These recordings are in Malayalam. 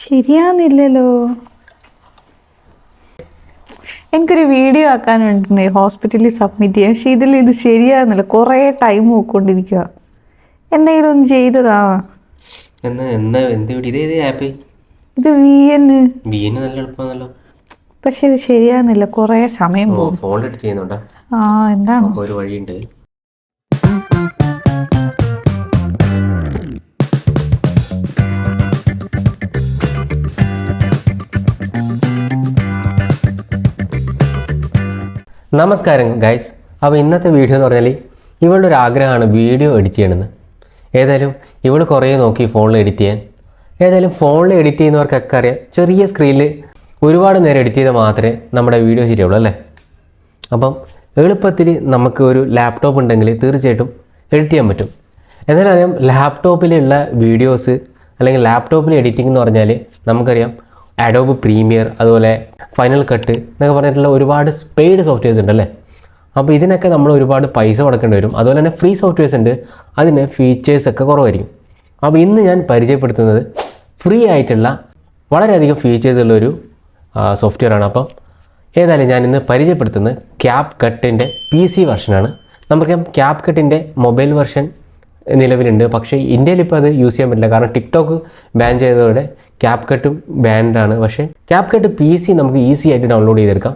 ശരിയാന്നില്ലല്ലോ. എനിക്കൊരു വീഡിയോ ആക്കാനുണ്ടെന്നേ, ഹോസ്പിറ്റലിൽ സബ്മിറ്റ് ചെയ്യാം. പക്ഷെ ഇത് ശരിയാകുന്നില്ല. കുറേ ടൈം നോക്കിക്കൊണ്ടിരിക്കുക. എന്തെങ്കിലും ഒന്ന് ചെയ്തതാ. ഇത് VN. നല്ല എളുപ്പമാണല്ലോ. പക്ഷെ ഇത് ശരിയാകുന്നില്ല. കുറേ സമയം പോകും. ഫോൺ എഡിറ്റ് ചെയ്യുന്നുണ്ടോ? എന്താണ് ഒരു വഴിയുണ്ട്. നമസ്കാരം ഗൈസ്. അപ്പോൾ ഇന്നത്തെ വീഡിയോ എന്ന് പറഞ്ഞാൽ ഇവളുടെ ഒരു ആഗ്രഹമാണ് വീഡിയോ എഡിറ്റ് ചെയ്യണമെന്ന്. ഏതായാലും ഇവൾ കുറേ നോക്കി ഫോണിൽ എഡിറ്റ് ചെയ്യാൻ. ഏതായാലും ഫോണിൽ എഡിറ്റ് ചെയ്യുന്നവർക്കൊക്കെ അറിയാം, ചെറിയ സ്ക്രീനിൽ ഒരുപാട് നേരം എഡിറ്റ് ചെയ്താൽ മാത്രമേ നമ്മുടെ വീഡിയോ ശരിയുള്ളൂ അല്ലേ. അപ്പം എളുപ്പത്തിൽ നമുക്ക് ഒരു ലാപ്ടോപ്പ് ഉണ്ടെങ്കിൽ തീർച്ചയായിട്ടും എഡിറ്റ് ചെയ്യാൻ പറ്റും. എന്നാലും ലാപ്ടോപ്പിലുള്ള വീഡിയോസ് അല്ലെങ്കിൽ ലാപ്ടോപ്പിൽ എഡിറ്റിംഗ് എന്ന് പറഞ്ഞാൽ നമുക്കറിയാം അഡോബ് പ്രീമിയർ, അതുപോലെ ഫൈനൽ കട്ട് എന്നൊക്കെ പറഞ്ഞിട്ടുള്ള ഒരുപാട് പെയ്ഡ് സോഫ്റ്റ്വെയർസ് ഉണ്ടല്ലേ. അപ്പോൾ ഇതിനൊക്കെ നമ്മൾ ഒരുപാട് പൈസ കൊടുക്കേണ്ടി വരും. അതുപോലെ തന്നെ ഫ്രീ സോഫ്റ്റ്വെയർസ് ഉണ്ട്, അതിന് ഫീച്ചേഴ്സൊക്കെ കുറവായിരിക്കും. അപ്പോൾ ഇന്ന് ഞാൻ പരിചയപ്പെടുത്തുന്നത് ഫ്രീ ആയിട്ടുള്ള വളരെയധികം ഫീച്ചേഴ്സ് ഉള്ളൊരു സോഫ്റ്റ്വെയറാണ്. അപ്പം ഏതായാലും ഞാൻ ഇന്ന് പരിചയപ്പെടുത്തുന്നത് ക്യാപ് കട്ടിൻ്റെ PC വെർഷനാണ്. നമുക്കറിയാം ക്യാപ് കട്ടിൻ്റെ മൊബൈൽ വെർഷൻ നിലവിലുണ്ട്, പക്ഷേ ഇന്ത്യയിൽ ഇപ്പോൾ അത് യൂസ് ചെയ്യാൻ പറ്റില്ല. കാരണം ടിക്ടോക്ക് ബാൻ ചെയ്തതോടെ ക്യാപ് കട്ടും ബാൻഡാണ്. പക്ഷേ ക്യാപ് കട്ട് PC നമുക്ക് ഈസി ആയിട്ട് ഡൗൺലോഡ് ചെയ്തെടുക്കാം.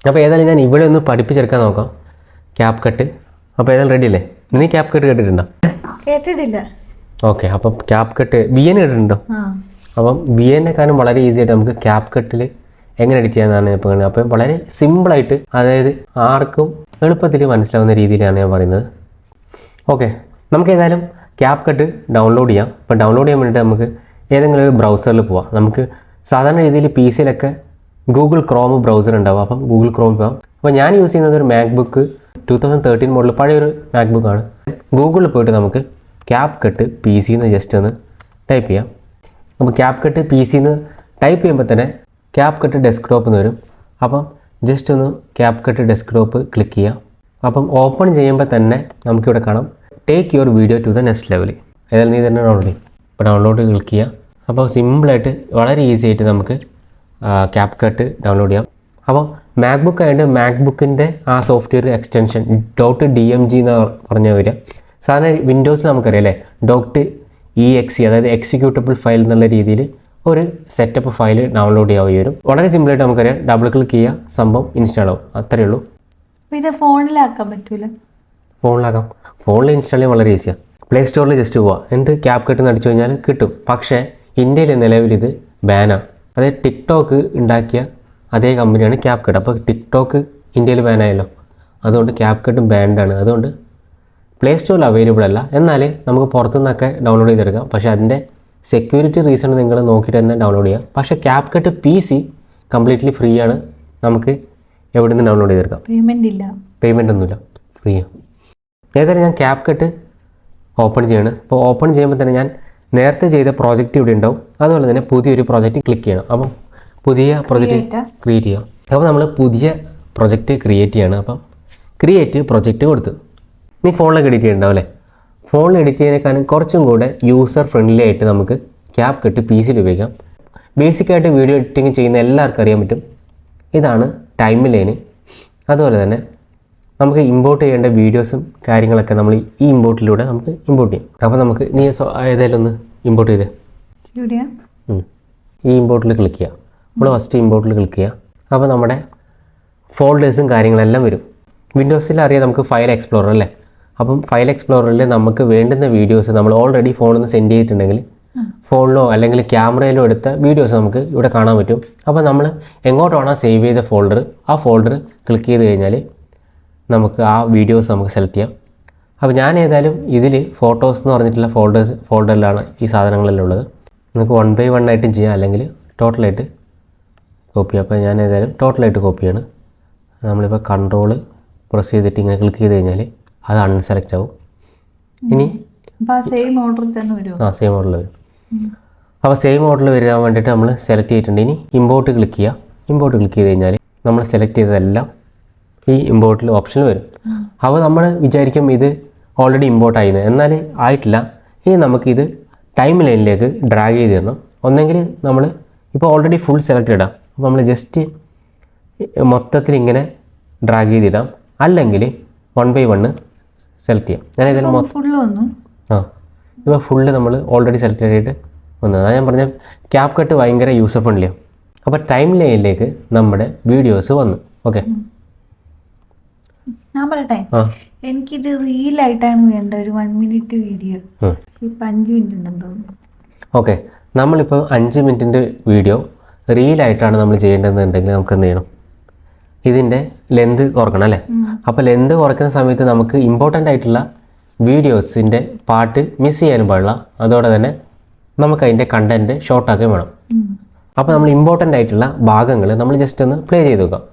അപ്പോൾ ഏതായാലും ഞാൻ ഇവിടെ ഒന്ന് പഠിപ്പിച്ചെടുക്കാൻ നോക്കാം ക്യാപ് കട്ട്. അപ്പോൾ ഏതായാലും റെഡി അല്ലേ? നീ ക്യാപ് കട്ട് കേട്ടിട്ടുണ്ടോ? കേട്ടിട്ടില്ല. ഓക്കെ, അപ്പം ക്യാപ് കട്ട് BN കേട്ടിട്ടുണ്ടോ? അപ്പം BN-നെക്കാളും വളരെ ഈസി ആയിട്ട് നമുക്ക് ക്യാപ് കട്ടിൽ എങ്ങനെ എഡിറ്റ് ചെയ്യാമെന്നാണ് ഇപ്പോൾ പറയുന്നത്. അപ്പം വളരെ സിമ്പിളായിട്ട്, അതായത് ആർക്കും എളുപ്പത്തിൽ മനസ്സിലാവുന്ന രീതിയിലാണ് ഞാൻ പറയുന്നത്. ഓക്കെ, നമുക്ക് ഏതായാലും ക്യാപ് കട്ട് ഡൗൺലോഡ് ചെയ്യാം. അപ്പോൾ ഡൗൺലോഡ് ചെയ്യാൻ വേണ്ടിയിട്ട് നമുക്ക് ഏതെങ്കിലും ഒരു ബ്രൗസറിൽ പോവാം. നമുക്ക് സാധാരണ രീതിയിൽ PC-യിലൊക്കെ ഗൂഗിൾ ക്രോം ബ്രൗസർ ഉണ്ടാവും. അപ്പം ഗൂഗിൾ ക്രോം പോകാം. അപ്പോൾ ഞാൻ യൂസ് ചെയ്യുന്നത് ഒരു മാക്ബുക്ക് 2013 മോഡൽ പഴയൊരു മാക്ബുക്കാണ്. ഗൂഗിളിൽ പോയിട്ട് നമുക്ക് ക്യാപ് കട്ട് PC എന്ന് ജസ്റ്റ് ഒന്ന് ടൈപ്പ് ചെയ്യാം. അപ്പോൾ ക്യാപ് കട്ട് PC എന്ന് ടൈപ്പ് ചെയ്യുമ്പോൾ തന്നെ ക്യാപ് കട്ട് ഡെസ്ക്ടോപ്പ് എന്ന് വരും. അപ്പം ജസ്റ്റ് ഒന്ന് ക്യാപ് കട്ട് ഡെസ്ക്ടോപ്പ് ക്ലിക്ക് ചെയ്യാം. അപ്പം ഓപ്പൺ ചെയ്യുമ്പോൾ തന്നെ നമുക്കിവിടെ കാണാം take your video to the next level. ഏതായാലും നീ തന്നെ ഡൗൺലോഡ് ചെയ്യും. ഇപ്പോൾ ഡൗൺലോഡ് ക്ലിക്ക് ചെയ്യാം. അപ്പോൾ സിമ്പിളായിട്ട് വളരെ ഈസി ആയിട്ട് നമുക്ക് ക്യാപ് കട്ട് ഡൗൺലോഡ് ചെയ്യാം. അപ്പം മാക്ബുക്ക് ആയിട്ട് മാക്ബുക്കിൻ്റെ ആ സോഫ്റ്റ്വെയർ എക്സ്റ്റൻഷൻ .dmg എന്ന് പറഞ്ഞാൽ വരിക. സാധാരണ വിൻഡോസിൽ നമുക്കറിയാം അല്ലേ, .exe, അതായത് എക്സിക്യൂട്ടബിൾ ഫയൽ എന്നുള്ള രീതിയിൽ ഒരു സെറ്റപ്പ് ഫയൽ ഡൗൺലോഡ് ചെയ്യാൻ വരും. വളരെ സിമ്പിളായിട്ട് നമുക്കറിയാം, ഡബിൾ ക്ലിക്ക് ചെയ്യുക, സംഭവം ഇൻസ്റ്റാൾ ആവും. അത്രയേ ഉള്ളൂ. ഇത് ഫോണിലാക്കാൻ പറ്റൂല? ഫോണിലാക്കാം. ഫോണിൽ ഇൻസ്റ്റാൾ ചെയ്യാൻ വളരെ ഈസിയാണ്. പ്ലേ സ്റ്റോറിൽ ജസ്റ്റ് പോവുക, എന്നിട്ട് ക്യാപ് കട്ട് എന്ന് അടിച്ചു കഴിഞ്ഞാൽ കിട്ടും. പക്ഷേ ഇന്ത്യയിൽ നിലവിൽ ഇത് ബാനാണ്. അതായത് ടിക്ടോക്ക് ഉണ്ടാക്കിയ അതേ കമ്പനിയാണ് ക്യാപ് കട്ട്. അപ്പോൾ ടിക്ടോക്ക് ഇന്ത്യയിൽ ബാനായല്ലോ, അതുകൊണ്ട് ക്യാപ് കട്ടും ബാൻഡാണ്. അതുകൊണ്ട് പ്ലേ സ്റ്റോറിൽ അവൈലബിൾ അല്ല. എന്നാൽ നമുക്ക് പുറത്തുനിന്നൊക്കെ ഡൗൺലോഡ് ചെയ്തെടുക്കാം. പക്ഷേ അതിൻ്റെ സെക്യൂരിറ്റി റീസൺ നിങ്ങൾ നോക്കിയിട്ട് തന്നെ ഡൗൺലോഡ് ചെയ്യാം. പക്ഷേ cap cut PC completely free ആണ്. നമുക്ക് എവിടെ നിന്ന് ഡൗൺലോഡ് ചെയ്തെടുക്കാം. പേയ്മെൻ്റ് ഒന്നുമില്ല, ഫ്രീയാണ്. ഏതായാലും ഞാൻ ക്യാപ് കട്ട് ഓപ്പൺ ചെയ്യണം. അപ്പോൾ ഓപ്പൺ ചെയ്യുമ്പോൾ തന്നെ ഞാൻ നേരത്തെ ചെയ്ത പ്രോജക്റ്റ് ഇവിടെ ഉണ്ടാവും. അതുപോലെ തന്നെ പുതിയൊരു പ്രോജക്റ്റ് ക്ലിക്ക് ചെയ്യണം. അപ്പം പുതിയ പ്രോജക്റ്റ് ക്രിയേറ്റ് ചെയ്യാം. അപ്പോൾ നമ്മൾ പുതിയ പ്രോജക്റ്റ് ക്രിയേറ്റ് ചെയ്യണം. അപ്പം ക്രിയേറ്റ് പ്രോജക്റ്റ് കൊടുത്തു. നീ ഫോണിലൊക്കെ എഡിറ്റ് ചെയ്യണ്ടാവും അല്ലേ? ഫോണിൽ എഡിറ്റ് ചെയ്യുന്നതിനേക്കാളും കുറച്ചും കൂടെ യൂസർ ഫ്രണ്ട്ലി ആയിട്ട് നമുക്ക് ക്യാപ് കട്ട് PC-യിൽ ഉപയോഗിക്കാം. ബേസിക്കായിട്ട് വീഡിയോ എഡിറ്റിംഗ് ചെയ്യുന്ന എല്ലാവർക്കും അറിയാൻ പറ്റും. ഇതാണ് ടൈം ലൈന്. അതുപോലെ തന്നെ നമുക്ക് ഇമ്പോർട്ട് ചെയ്യേണ്ട വീഡിയോസും കാര്യങ്ങളൊക്കെ നമ്മൾ ഈ ഇമ്പോർട്ടിലൂടെ നമുക്ക് ഇമ്പോർട്ട് ചെയ്യാം. അപ്പോൾ നമുക്ക് നീ ഏതായാലും ഒന്ന് ഇമ്പോർട്ട് ചെയ്തേ. ഈ ഇമ്പോർട്ടിൽ ക്ലിക്ക് ചെയ്യുക. നമ്മൾ ഫസ്റ്റ് ഇമ്പോർട്ടിൽ ക്ലിക്ക് ചെയ്യുക. അപ്പോൾ നമ്മുടെ ഫോൾഡേഴ്സും കാര്യങ്ങളെല്ലാം വരും. വിൻഡോസിൽ അറിയാം നമുക്ക് ഫയൽ എക്സ്പ്ലോറർ അല്ലേ. അപ്പം ഫയൽ എക്സ്പ്ലോററിൽ നമുക്ക് വേണ്ടുന്ന വീഡിയോസ് നമ്മൾ ഓൾറെഡി ഫോണിൽ നിന്ന് സെൻഡ് ചെയ്തിട്ടുണ്ടെങ്കിൽ ഫോണിലോ അല്ലെങ്കിൽ ക്യാമറയിലോ എടുത്ത വീഡിയോസ് നമുക്ക് ഇവിടെ കാണാൻ പറ്റും. അപ്പോൾ നമ്മൾ എങ്ങോട്ടാണോ സേവ് ചെയ്ത ഫോൾഡർ, ആ ഫോൾഡർ ക്ലിക്ക് ചെയ്ത് കഴിഞ്ഞാൽ നമുക്ക് ആ വീഡിയോസ് നമുക്ക് സെലക്ട് ചെയ്യാം. അപ്പോൾ ഞാൻ ഏതായാലും ഇതിൽ ഫോട്ടോസ് എന്ന് പറഞ്ഞിട്ടുള്ള ഫോൾഡറിലാണ് ഈ സാധനങ്ങളെല്ലാം ഉള്ളത്. നമുക്ക് 1 by 1 ആയിട്ടും ചെയ്യാം, അല്ലെങ്കിൽ ടോട്ടലായിട്ട് കോപ്പി ചെയ്യാം. അപ്പോൾ ഞാൻ ഏതായാലും ടോട്ടലായിട്ട് കോപ്പി ചെയ്യാണ്. നമ്മളിപ്പോൾ കൺട്രോൾ പ്രസ് ചെയ്തിട്ട് ഇങ്ങനെ ക്ലിക്ക് ചെയ്ത് കഴിഞ്ഞാൽ അത് അൺസെലക്ട് ആവും. ഇനി സെയിം ഓർഡറിൽ തന്നെ വരും. സെയിം ഓർഡറിൽ വരും. അപ്പോൾ സെയിം ഓർഡറിൽ വരാൻ വേണ്ടിയിട്ട് നമ്മൾ സെലക്ട് ചെയ്തിട്ടുണ്ട്. ഇനി ഇമ്പോർട്ട് ക്ലിക്ക് ചെയ്യുക. ഇമ്പോർട്ട് ക്ലിക്ക് ചെയ്ത് കഴിഞ്ഞാൽ നമ്മൾ സെലക്ട് ചെയ്തതെല്ലാം ഈ ഇമ്പോർട്ടിൽ ഓപ്ഷനിൽ വരും. അപ്പോൾ നമ്മൾ വിചാരിക്കും ഇത് ഓൾറെഡി ഇമ്പോർട്ട് ആയിരുന്നു, എന്നാൽ ആയിട്ടില്ല. ഇനി നമുക്കിത് ടൈം ലൈനിലേക്ക് ഡ്രാഗ് ചെയ്ത് തരണം. ഒന്നെങ്കിൽ നമ്മൾ ഇപ്പോൾ ഓൾറെഡി ഫുൾ സെലക്റ്റഡ് ആണ്, അപ്പോൾ നമ്മൾ ജസ്റ്റ് മൊത്തത്തിൽ ഇങ്ങനെ ഡ്രാഗ് ചെയ്തിടാം. അല്ലെങ്കിൽ 1 by 1 സെലക്ട് ചെയ്യാം. ഞാൻ ഏതായാലും ഫുള്ള് വന്നു. ഇപ്പോൾ ഫുള്ള് നമ്മൾ ഓൾറെഡി സെലക്റ്റഡ് ആയിട്ട് വന്നത്. അതാണ് ഞാൻ പറഞ്ഞ ക്യാപ് കട്ട് ഭയങ്കര യൂസർ ഫ്രണ്ട്ലിയാണ്. അപ്പോൾ ടൈം ലൈനിലേക്ക് നമ്മുടെ വീഡിയോസ് വന്നു. ഓക്കെ, ഞാൻ പറയട്ടെ, എനിക്കിത് റീലായിട്ടാണ് വേണ്ട, ഒരു 1 minute വീഡിയോ. ഇപ്പം 5 minute ഉണ്ടെന്ന് തോന്നുന്നു. ഓക്കെ, നമ്മളിപ്പോൾ 5 മിനിറ്റിൻ്റെ വീഡിയോ റീലായിട്ടാണ് നമ്മൾ ചെയ്യേണ്ടതെന്നുണ്ടെങ്കിൽ നമുക്ക് എന്ത് ചെയ്യണം? ഇതിൻ്റെ ലെന്ത് കുറക്കണം അല്ലേ? അപ്പോൾ ലെന്ത് കുറയ്ക്കുന്ന സമയത്ത് നമുക്ക് ഇമ്പോർട്ടൻ്റ് ആയിട്ടുള്ള വീഡിയോസിൻ്റെ പാർട്ട് മിസ് ചെയ്യാനും പാടില്ല. അതോടെ തന്നെ നമുക്ക് അതിൻ്റെ കണ്ടൻറ്റ് ഷോർട്ടാക്കുകയും വേണം. അപ്പോൾ നമ്മൾ ഇമ്പോർട്ടൻ്റ് ആയിട്ടുള്ള ഭാഗങ്ങൾ നമ്മൾ ജസ്റ്റ് ഒന്ന് പ്ലേ ചെയ്ത് നോക്കാം.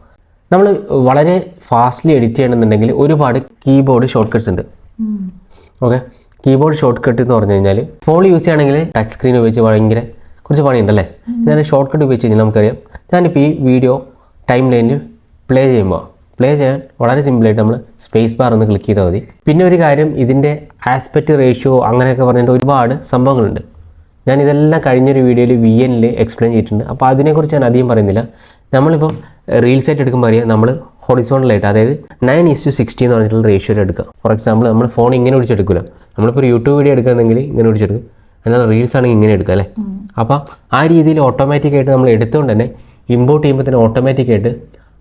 നമ്മൾ വളരെ ഫാസ്റ്റ്ലി എഡിറ്റ് ചെയ്യണമെന്നുണ്ടെങ്കിൽ ഒരുപാട് കീബോർഡ് ഷോർട്ട് കട്ട്സ് ഉണ്ട്. ഓക്കെ, കീബോർഡ് ഷോർട്ട് കട്ട് എന്ന് പറഞ്ഞു കഴിഞ്ഞാൽ ഫോൺ യൂസ് ചെയ്യുകയാണെങ്കിൽ ടച്ച് സ്ക്രീൻ ഉപയോഗിച്ച് ഭയങ്കര കുറച്ച് പണിയുണ്ടല്ലേ. ഞാൻ ഷോർട്ട് കട്ട് ഉപയോഗിച്ച് കഴിഞ്ഞാൽ നമുക്കറിയാം. ഞാനിപ്പോൾ ഈ വീഡിയോ ടൈം ലൈനിൽ പ്ലേ ചെയ്യാൻ വളരെ സിമ്പിളായിട്ട് നമ്മൾ സ്പേസ് ബാർ ഒന്ന് ക്ലിക്ക് ചെയ്താൽ മതി. പിന്നെ ഒരു കാര്യം, ഇതിൻ്റെ ആസ്പെക്റ്റ് റേഷ്യോ അങ്ങനെയൊക്കെ പറഞ്ഞിട്ട് ഒരുപാട് സംഭവങ്ങളുണ്ട്. ഞാൻ ഇതെല്ലാം കഴിഞ്ഞൊരു വീഡിയോയിൽ VN എക്സ്പ്ലെയിൻ ചെയ്തിട്ടുണ്ട്. അപ്പോൾ അതിനെക്കുറിച്ച് ഞാൻ അധികം പറയുന്നില്ല. നമ്മളിപ്പം റീൽസ് ആയിട്ട് എടുക്കുമ്പോൾ അറിയാം, നമ്മൾ ഹൊറിസോണ്ടലായിട്ട്, അതായത് 9:60 എന്ന് പറഞ്ഞിട്ടുള്ള റേഷ്യോയിൽ എടുക്കുക. ഫോർ എക്സാമ്പിൾ, നമ്മൾ ഫോൺ ഇങ്ങനെ പിടിച്ചെടുക്കില്ല. നമ്മളിപ്പോൾ ഒരു യൂട്യൂബ് വീഡിയോ എടുക്കുകയാണെങ്കിൽ ഇങ്ങനെ പിടിച്ചെടുക്കും, എന്നാൽ റീൽസ് ആണെങ്കിൽ ഇങ്ങനെ എടുക്കുക അല്ലേ. അപ്പോൾ ആ രീതിയിൽ ഓട്ടോമാറ്റിക്കായിട്ട് നമ്മൾ എടുത്തുകൊണ്ട് തന്നെ ഇമ്പോർട്ട് ചെയ്യുമ്പോൾ തന്നെ ഓട്ടോമാറ്റിക്കായിട്ട്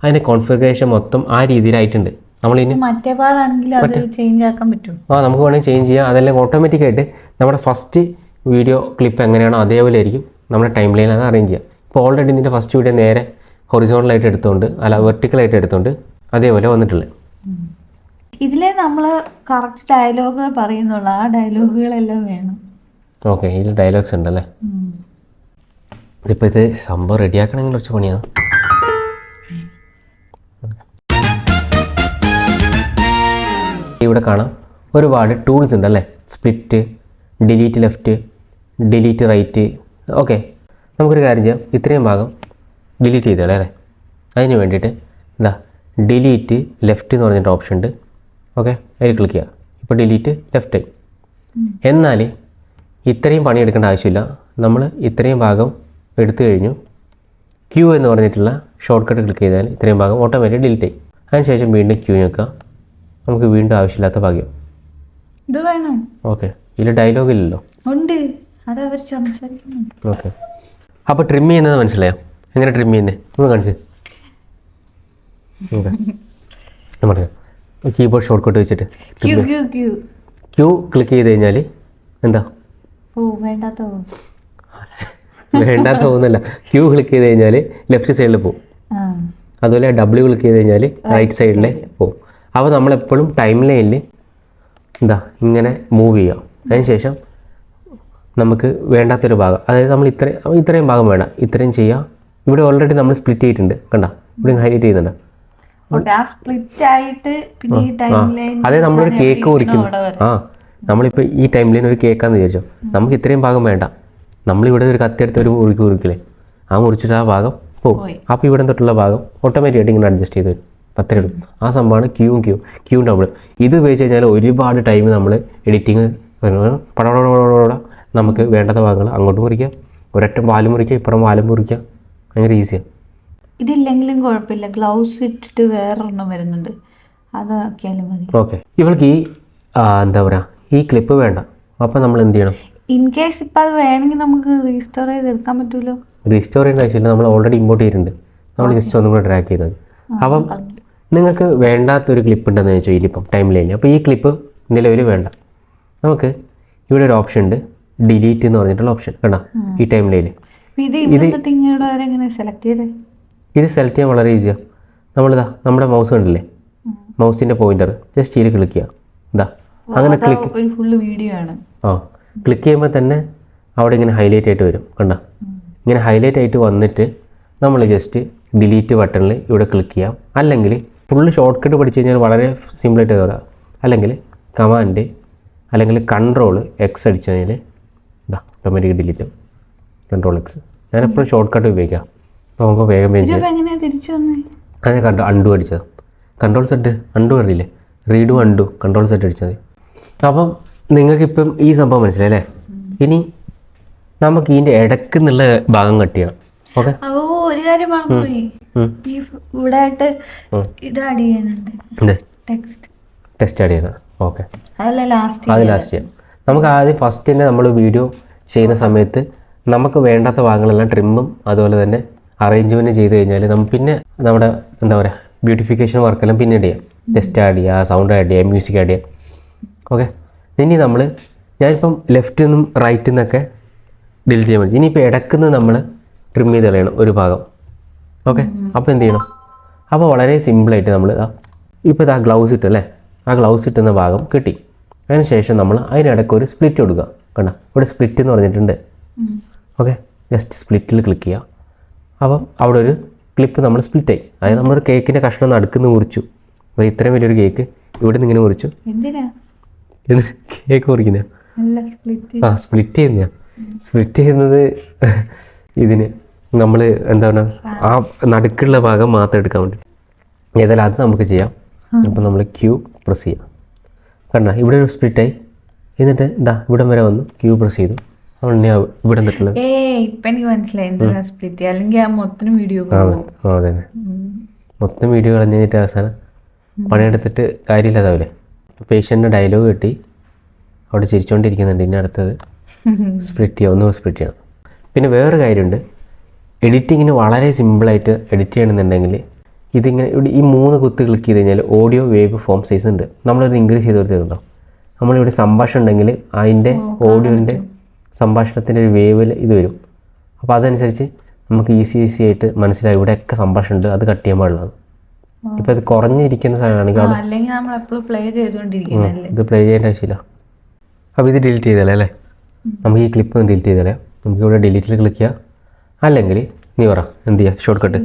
അതിൻ്റെ കോൺഫിഗറേഷൻ മൊത്തം ആ രീതിയിലായിട്ടുണ്ട്. നമ്മളിനി മറ്റേ പാടാണെങ്കിൽ അത് ചേഞ്ച് ആക്കാൻ പറ്റും. നമുക്ക് വേണമെങ്കിൽ ചേഞ്ച് ചെയ്യാം. അതെല്ലാം ഓട്ടോമാറ്റിക്കായിട്ട് നമ്മുടെ ഫസ്റ്റ് വീഡിയോ ക്ലിപ്പ് എങ്ങനെയാണോ അതേപോലെ ആയിരിക്കും നമ്മുടെ ടൈം ലൈനിൽ അത് അറേഞ്ച് ചെയ്യാം. ഇപ്പോൾ ഓൾറെഡി ഇതിൻ്റെ ഫസ്റ്റ് വീഡിയോ നേരെ ഹൊറിസോണ്ടലായിട്ട് എടുത്തുകൊണ്ട് വെർട്ടിക്കലായിട്ട് എടുത്തുകൊണ്ട് അതേപോലെ വന്നിട്ടുള്ളത്. ഇതിൽ നമ്മൾ കറക്റ്റ് ഡയലോഗ് പറയുന്നുള്ള ആ ഡയലോഗുകളെല്ലാം വേണം. ഓക്കെ, ഇതിൽ ഡയലോഗ്സ് ഉണ്ടല്ലേ. ഇതിപ്പോൾ ഇത് സംഭവം റെഡിയാക്കണമെങ്കിൽ കുറച്ച് പണിയാണ്. ഇവിടെ കാണാം ഒരുപാട് ടൂൾസ് ഉണ്ടല്ലേ. Split, delete left, delete right. Okay, നമുക്കൊരു കാര്യം ചെയ്യാം, ഇത്രയും ഭാഗം ഡിലീറ്റ് ചെയ്തോളെ അല്ലേ. അതിന് വേണ്ടിയിട്ട് ഡിലീറ്റ് ലെഫ്റ്റ് എന്ന് പറഞ്ഞിട്ട് ഓപ്ഷൻ ഉണ്ട്. ഓക്കെ, അതിൽ ക്ലിക്ക് ചെയ്യുക. ഇപ്പോൾ ഡിലീറ്റ് ലെഫ്റ്റ് ആയി. എന്നാൽ ഇത്രയും പണിയെടുക്കേണ്ട ആവശ്യമില്ല. നമ്മൾ ഇത്രയും ഭാഗം എടുത്തു കഴിഞ്ഞു. ക്യൂ എന്ന് പറഞ്ഞിട്ടുള്ള ഷോർട്ട് കട്ട് ക്ലിക്ക് ചെയ്താൽ ഇത്രയും ഭാഗം ഓട്ടോമാറ്റിക് ഡിലീറ്റ് ആയി. അതിനുശേഷം വീണ്ടും ക്യൂ നോക്കുക. നമുക്ക് വീണ്ടും ആവശ്യമില്ലാത്ത ഭാഗ്യം ഇത് വേണം. ഓക്കെ, ഇതിൽ ഡയലോഗ് ഇല്ലല്ലോ. ഉണ്ട്, അത് അവർ സംസാരിക്കുന്നുണ്ട്. ഓക്കെ, അപ്പോൾ ട്രിം ചെയ്യുന്നത് മനസ്സിലായോ? എങ്ങനെ ട്രിം ചെയ്യുന്നത് ഒന്ന് കാണിച്ച്. ഓക്കെ, ഞാൻ പറഞ്ഞു കീബോർഡ് ഷോർട്ട് കട്ട് വെച്ചിട്ട് ക്യൂ ക്ലിക്ക് ചെയ്ത് കഴിഞ്ഞാൽ എന്താ വേണ്ടാത്ത പോകുന്നില്ല. ക്യൂ ക്ലിക്ക് ചെയ്ത് കഴിഞ്ഞാൽ ലെഫ്റ്റ് സൈഡിൽ പോകും. അതുപോലെ W ക്ലിക്ക് ചെയ്ത് കഴിഞ്ഞാൽ റൈറ്റ് സൈഡിൽ പോകും. അപ്പോൾ നമ്മളെപ്പോഴും ടൈം ലൈനിൽ ഇങ്ങനെ മൂവ് ചെയ്യാം. അതിനുശേഷം നമുക്ക് വേണ്ടാത്തൊരു ഭാഗം, അതായത് നമ്മൾ ഇത്രയും ഭാഗം വേണം, ഇത്രയും ചെയ്യാം. ഇവിടെ ഓൾറെഡി നമ്മൾ സ്പ്ലിറ്റ് ചെയ്തിട്ടുണ്ട്, കണ്ട ഇവിടെ ഹൈലൈറ്റ് ചെയ്യുന്നുണ്ട്. അതായത് നമ്മളൊരു കേക്ക് മുറിക്കുന്നു. നമ്മളിപ്പോൾ ഈ ടൈം ലൈൻ ഒരു കേക്കാന്ന് വിചാരിച്ചോ, നമുക്ക് ഇത്രയും ഭാഗം വേണ്ട. നമ്മളിവിടെ ഒരു കത്തിയെടുത്ത് ഒരു മുറിക്കില്ലേ, ആ മുറിച്ചിട്ട് ആ ഭാഗം പോകും. അപ്പോൾ ഇവിടെ തൊട്ടുള്ള ഭാഗം ഓട്ടോമാറ്റിക്കായിട്ട് ഇങ്ങനെ അഡ്ജസ്റ്റ് ചെയ്ത് വരും. അത്രയും ആ സംഭവമാണ് ക്യൂ ഡബിൾ. ഇത് ഉപയോഗിച്ച് കഴിഞ്ഞാൽ ഒരുപാട് ടൈം നമ്മൾ എഡിറ്റിങ് പടപടപടപട നമുക്ക് വേണ്ടാത്ത ഭാഗങ്ങൾ അങ്ങോട്ട് മുറിക്കാം, ഒരറ്റം വാല് മുറിക്കുക, ഇപ്പുറം വാലും മുറിക്കാം, ഭയങ്കര ഈസിയാണ്. ഇതില്ലെങ്കിലും കുഴപ്പമില്ല, ഗ്ലൗസ് ഇട്ടിട്ട് വേറൊരെണ്ണം വരുന്നുണ്ട്, അതാക്കിയാലും മതി. ഓക്കെ, ഇവൾക്ക് ഈ എന്താ പറയുക, ഈ ക്ലിപ്പ് വേണ്ട. അപ്പോൾ നമ്മൾ എന്ത് ചെയ്യണം? ഇൻ കേസ് ഇപ്പം അത് വേണമെങ്കിൽ നമുക്ക് റീസ്റ്റോർ ചെയ്ത് എടുക്കാൻ പറ്റുമല്ലോ. റീസ്റ്റോർ ചെയ്യേണ്ട ആവശ്യമില്ല, നമ്മൾ ഓൾറെഡി ഇമ്പോർട്ട് ചെയ്തിട്ടുണ്ട്. നമ്മൾ ജസ്റ്റ് ഒന്നും കൂടെ ഡ്രാഗ് ചെയ്തത്. അപ്പം നിങ്ങൾക്ക് വേണ്ടാത്തൊരു ക്ലിപ്പ് ഉണ്ടെന്ന് വെച്ചാൽ ഇതിലിപ്പം ടൈം ലൈനിൽ, അപ്പോൾ ഈ ക്ലിപ്പ് നിലവിൽ വേണ്ട. നമുക്ക് ഇവിടെ ഒരു ഓപ്ഷൻ ഉണ്ട്, ഡിലീറ്റ് എന്ന് പറഞ്ഞിട്ടുള്ള ഓപ്ഷൻ കണ്ടോ ഈ ടൈം ലൈനിൽ. ഇത് സെലക്ട് ചെയ്യാൻ വളരെ ഈസിയാണ്. നമ്മുടെ മൗസ് കണ്ടില്ലേ, മൗസിൻ്റെ പോയിന്റർ ജസ്റ്റ് ഇതിൽ ക്ലിക്ക് ചെയ്യുക. അങ്ങനെ ക്ലിക്ക് ക്ലിക്ക് ചെയ്യുമ്പോൾ തന്നെ അവിടെ ഇങ്ങനെ ഹൈലൈറ്റ് ആയിട്ട് വരും, കണ്ടോ ഇങ്ങനെ ഹൈലൈറ്റ് ആയിട്ട് വന്നിട്ട് നമ്മൾ ജസ്റ്റ് ഡിലീറ്റ് ബട്ടണിൽ ഇവിടെ ക്ലിക്ക് ചെയ്യാം. അല്ലെങ്കിൽ ഫുള്ള് ഷോർട്ട് കട്ട് പഠിച്ചു കഴിഞ്ഞാൽ വളരെ സിമ്പിളായിട്ട് വരാം. അല്ലെങ്കിൽ കമാൻഡ് അല്ലെങ്കിൽ Ctrl+X അടിച്ചു കഴിഞ്ഞാൽ ഓട്ടോമാറ്റിക് ഡിലീറ്റ് Ctrl+X. ഞാനെപ്പോഴും ഷോർട്ട് കട്ട് ഉപയോഗിക്കാം. അപ്പോൾ നമുക്ക് വേഗം അതിനെ കണ്ടു അണ്ടു അടിച്ചത്. Ctrl+Z അണ്ടു അറിയില്ലേ, റീഡു അണ്ടു Ctrl+Z അടിച്ചത്. അപ്പം നിങ്ങൾക്കിപ്പം ഈ സംഭവം മനസ്സിലായി അല്ലേ? ഇനി നമുക്ക് ഇതിൻ്റെ ഇടയ്ക്ക് നിന്നുള്ള ഭാഗം കട്ട് ചെയ്യണം. ഓക്കെ, ഓ ഒരു കാര്യം മറന്നുപോയി, ഈ ഇവിടെ ആയിട്ട് ഇത് ആഡ് ചെയ്യാനുണ്ട്, ടെക്സ്റ്റ് ആഡ് ചെയ്യണം. ഓക്കെ, അതല്ല ലാസ്റ്റ് അത് ലാസ്റ്റ് ചെയ്യാം. നമുക്ക് ആദ്യം ഫസ്റ്റ് തന്നെ നമ്മൾ വീഡിയോ ചെയ്യുന്ന സമയത്ത് നമുക്ക് വേണ്ടാത്ത ഭാഗങ്ങളെല്ലാം ട്രിമ്മും അതുപോലെ തന്നെ അറേഞ്ച്മെൻറ്റ് ചെയ്ത് കഴിഞ്ഞാൽ നമുക്ക് പിന്നെ നമ്മുടെ എന്താ പറയുക ബ്യൂട്ടിഫിക്കേഷൻ വർക്കെല്ലാം പിന്നീട് ചെയ്യാം. ടെസ്റ്റ് ആഡ് ചെയ്യുക, സൗണ്ട് ആഡ് ചെയ്യുക, മ്യൂസിക് ആഡ് ചെയ്യുക. ഓക്കെ, ഇനി ഞാനിപ്പം ലെഫ്റ്റിൽ നിന്നും റൈറ്റിൽ നിന്നൊക്കെ ഡിലീറ്റ് ചെയ്യാൻ പറ്റും. ഇനിയിപ്പോൾ ഇടയ്ക്കുന്ന് നമ്മൾ ട്രിം ചെയ്ത് കളയണം ഒരു ഭാഗം. ഓക്കെ, അപ്പോൾ എന്ത് ചെയ്യണം? അപ്പോൾ വളരെ സിമ്പിളായിട്ട് നമ്മൾ ഇപ്പോൾ ഇത് ആ ഗ്ലൗസ് ഇട്ടല്ലേ, ആ ഗ്ലൗസ് ഇട്ടുന്ന ഭാഗം കിട്ടി. അതിന് ശേഷം നമ്മൾ അതിനിടയ്ക്ക് ഒരു സ്പ്ലിറ്റ് കൊടുക്കുക. കണ്ട, ഇവിടെ സ്പ്ലിറ്റ് എന്ന് പറഞ്ഞിട്ടുണ്ട്. ഓക്കെ, ജസ്റ്റ് സ്പ്ലിറ്റിൽ ക്ലിക്ക് ചെയ്യുക. അപ്പം അവിടെ ഒരു ക്ലിപ്പ് നമ്മൾ സ്പ്ലിറ്റ് ആയി. അതായത് നമ്മളൊരു കേക്കിൻ്റെ കഷ്ണം നടുക്കുന്ന മുറിച്ചു. അപ്പോൾ ഇത്രയും വലിയൊരു കേക്ക് ഇവിടെ നിന്ന് ഇങ്ങനെ മുറിച്ചു. കേക്ക് മുറിക്കുന്ന സ്പ്ലിറ്റ് ചെയ്യുന്ന സ്പ്ലിറ്റ് ചെയ്യുന്നത് ഇതിന് നമ്മൾ എന്താണ് ആ നടുക്കുള്ള ഭാഗം മാത്രം എടുക്കാൻ വേണ്ടി. ഏതായാലും അത് നമുക്ക് ചെയ്യാം. അപ്പം നമ്മൾ ക്യൂ പ്രസ് ചെയ്യാം. കണ്ട, ഇവിടെ ഒരു സ്പ്ലിറ്റായി. എന്നിട്ട് ഇതാ ഇവിടം വരെ വന്നു, ക്യൂ പ്രസ് ചെയ്തു. ഇവിടെ നിന്നിട്ടുള്ളത് അതെ, മൊത്തം വീഡിയോ കളഞ്ഞു കഴിഞ്ഞിട്ട് അവസാനം പണിയെടുത്തിട്ട് കാര്യമില്ലാതാവില്ലേ. പേഷ്യൻ്റെ ഡയലോഗ് കിട്ടി, അവിടെ ചിരിച്ചുകൊണ്ടിരിക്കുന്നുണ്ട്. ഇനി അടുത്തത് സ്പ്ലിറ്റ് ചെയ്യാം, ഒന്ന് സ്പ്ലിറ്റ് ചെയ്യണം. പിന്നെ വേറൊരു കാര്യമുണ്ട്, എഡിറ്റിങ്ങിന് വളരെ സിമ്പിളായിട്ട് എഡിറ്റ് ചെയ്യണമെന്നുണ്ടെങ്കിൽ ഇതിങ്ങനെ ഇവിടെ ഈ 3 കുത്ത് ക്ലിക്ക് ചെയ്ത് കഴിഞ്ഞാൽ ഓഡിയോ വേവ് ഫോം സൈസ് ഉണ്ട്. നമ്മളത് ഇൻക്രീസ് ചെയ്ത് കൊടുത്തിട്ടുണ്ടോ? നമ്മളിവിടെ സംഭാഷണം ഉണ്ടെങ്കിൽ അതിൻ്റെ ഓഡിയോൻ്റെ സംഭാഷണത്തിൻ്റെ ഒരു വേവിൽ ഇത് വരും. അപ്പോൾ അതനുസരിച്ച് നമുക്ക് ഈസി ആയിട്ട് മനസ്സിലായി ഇവിടെയൊക്കെ സംഭാഷണം ഉണ്ട്, അത് കട്ട് ചെയ്യാൻ പാടുള്ളത്. ഇപ്പോൾ ഇത് കുറഞ്ഞിരിക്കുന്ന സാധനമാണെങ്കിൽ ഇത് പ്ലേ ചെയ്യേണ്ട ആവശ്യമില്ല. അപ്പോൾ ഇത് ഡിലീറ്റ് ചെയ്താലേ അല്ലേ? നമുക്ക് ഈ ക്ലിപ്പ് ഒന്ന് ഡിലീറ്റ് ചെയ്താലേ. നമുക്കിവിടെ ഡിലീറ്റിൽ ക്ലിക്ക് ചെയ്യാം. അല്ലെങ്കിൽ നീ പറ എന്ത് ചെയ്യാം ഷോർട്ട് കട്ട്?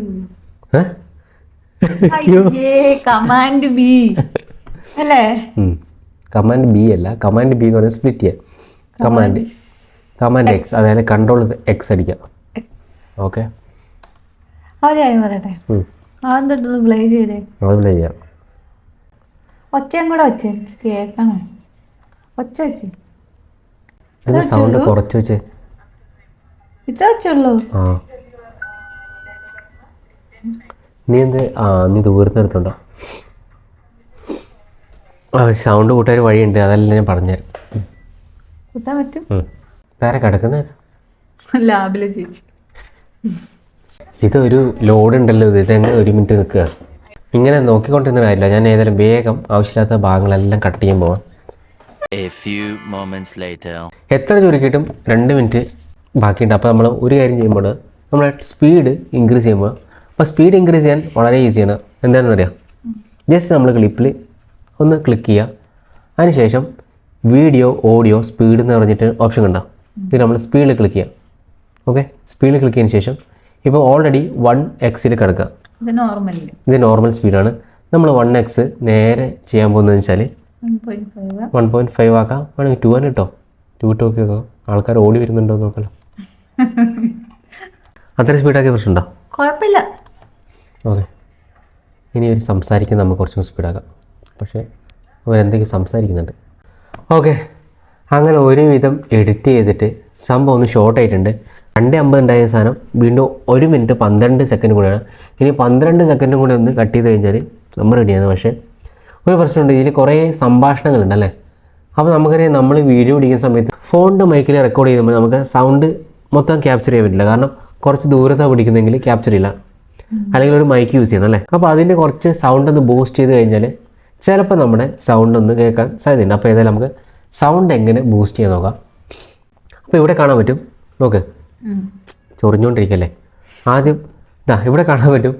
കമാൻഡ് ബി അല്ലേ? കമാൻഡ് ബി അല്ല, കമാൻഡ് ബി എന്ന് പറഞ്ഞാൽ സ്പ്ലിറ്റ് ചെയ്യാം. കമാൻഡ് എക്സ്, അതായത് കൺട്രോൾ എക്സ് അടിക്കാം. ഓക്കെ, ഒരു കാര്യം പറയട്ടെ, അതെന്തൊട്ട് പ്ലേ ചെയ്തേ? അത് പ്ലേ ചെയ്യാം. ഒച്ചയും കൂടെ വെച്ചേ, കേൾക്കണം. ഒച്ച വെച്ച് സൗണ്ട് കുറച്ച് വെച്ചേ. ഇത് വെച്ചുള്ളൂ. ആ നീ എന്ത് നീ ദൂരത്ത് നിർത്തുണ്ടോ? സൗണ്ട് കൂട്ടാൻ വഴിയുണ്ട്, അതല്ല ഞാൻ പറഞ്ഞുതരാം. കൂട്ടാൻ പറ്റും. വേറെ കിടക്കുന്ന ലാബിലെ ചേച്ചി, ഇതൊരു ലോഡ് ഉണ്ടല്ലോ, ഇതെങ്ങനെ 1 മിനിറ്റ് നിൽക്കുക? ഇങ്ങനെ നോക്കിക്കൊണ്ടിരുന്ന കാര്യമില്ല. ഞാൻ ഏതായാലും വേഗം ആവശ്യമില്ലാത്ത ഭാഗങ്ങളെല്ലാം കട്ട് ചെയ്യാൻ പോവാം. എത്ര ചുരുക്കിയിട്ടും 2 മിനിറ്റ് ബാക്കിയുണ്ട്. അപ്പോൾ നമ്മൾ ഒരു കാര്യം ചെയ്യുമ്പോൾ നമ്മൾ സ്പീഡ് ഇൻക്രീസ് ചെയ്യുമ്പോൾ, അപ്പോൾ സ്പീഡ് ഇൻക്രീസ് ചെയ്യാൻ വളരെ ഈസിയാണ്. എന്താണെന്നറിയാം, ജസ്റ്റ് നമ്മൾ ക്ലിപ്പിൽ ഒന്ന് ക്ലിക്ക് ചെയ്യുക. അതിനുശേഷം വീഡിയോ ഓഡിയോ സ്പീഡ് എന്ന് പറഞ്ഞിട്ട് ഓപ്ഷൻ കണ്ടോ? ഇത് നമ്മൾ സ്പീഡിൽ ക്ലിക്ക് ചെയ്യാം. ഓക്കെ, സ്പീഡിൽ ക്ലിക്ക് ചെയ്തതിന് ശേഷം ഇപ്പോൾ ഓൾറെഡി 1x കിടക്കുക. ഇത് നോർമൽ സ്പീഡാണ്. നമ്മൾ 1x നേരെ ചെയ്യാൻ പോകുന്നതെന്ന് വെച്ചാൽ 1.5 ആക്കാം. വേണമെങ്കിൽ 2 ആണ് കേട്ടോ. 2 ഇട്ട് നോക്കിയോ, ആൾക്കാർ ഓടി വരുന്നുണ്ടോ എന്ന് നോക്കല്ലോ. അത്ര സ്പീഡാക്കിയ പ്രശ്നമുണ്ടോ? കുഴപ്പമില്ല. ഓക്കെ, ഇനി ഒരു സംസാരിക്കാൻ നമുക്ക് കുറച്ചും സ്പീഡാക്കാം. പക്ഷേ അവരെന്തൊക്കെ സംസാരിക്കുന്നുണ്ട്. ഓക്കെ, അങ്ങനെ ഒരുവിധം എഡിറ്റ് ചെയ്തിട്ട് സംഭവം ഒന്ന് ഷോർട്ട് ആയിട്ടുണ്ട്. 2:50 ഉണ്ടായ സാധനം വീണ്ടും 1 മിനിറ്റ് 12 സെക്കൻഡ് കൂടെയാണ്. ഇനി 12 സെക്കൻഡും കൂടെ ഒന്ന് കട്ട് ചെയ്ത് കഴിഞ്ഞാൽ നമ്മൾ റെഡിയാണ്. പക്ഷേ ഒരു പ്രശ്നമുണ്ട്, ഇതിൽ കുറേ സംഭാഷണങ്ങളുണ്ടല്ലേ. അപ്പോൾ നമുക്കറിയാം, നമ്മൾ വീഡിയോ പിടിക്കുന്ന സമയത്ത് ഫോണിൻ്റെ മൈക്കിൽ റെക്കോർഡ് ചെയ്യുമ്പോൾ നമുക്ക് സൗണ്ട് മൊത്തം ക്യാപ്ചർ ചെയ്യാൻ പറ്റില്ല. കാരണം കുറച്ച് ദൂരത്താണ് പിടിക്കുന്നെങ്കിൽ ക്യാപ്ചർ ചെയ്യില്ല, അല്ലെങ്കിൽ ഒരു മൈക്ക് യൂസ് ചെയ്യണം അല്ലേ. അപ്പോൾ അതിൻ്റെ കുറച്ച് സൗണ്ട് ഒന്ന് ബൂസ്റ്റ് ചെയ്ത് കഴിഞ്ഞാൽ ചിലപ്പോൾ നമ്മുടെ സൗണ്ട് ഒന്ന് കേൾക്കാൻ സാധ്യതയുണ്ട്. അപ്പോൾ ഏതായാലും നമുക്ക് സൗണ്ട് എങ്ങനെ ബൂസ്റ്റ് ചെയ്യാൻ നോക്കാം. അപ്പോൾ ഇവിടെ കാണാൻ പറ്റും, നോക്ക്, ചൊറിഞ്ഞുകൊണ്ടിരിക്കല്ലേ. ആദ്യം ഇവിടെ കാണാൻ പറ്റും,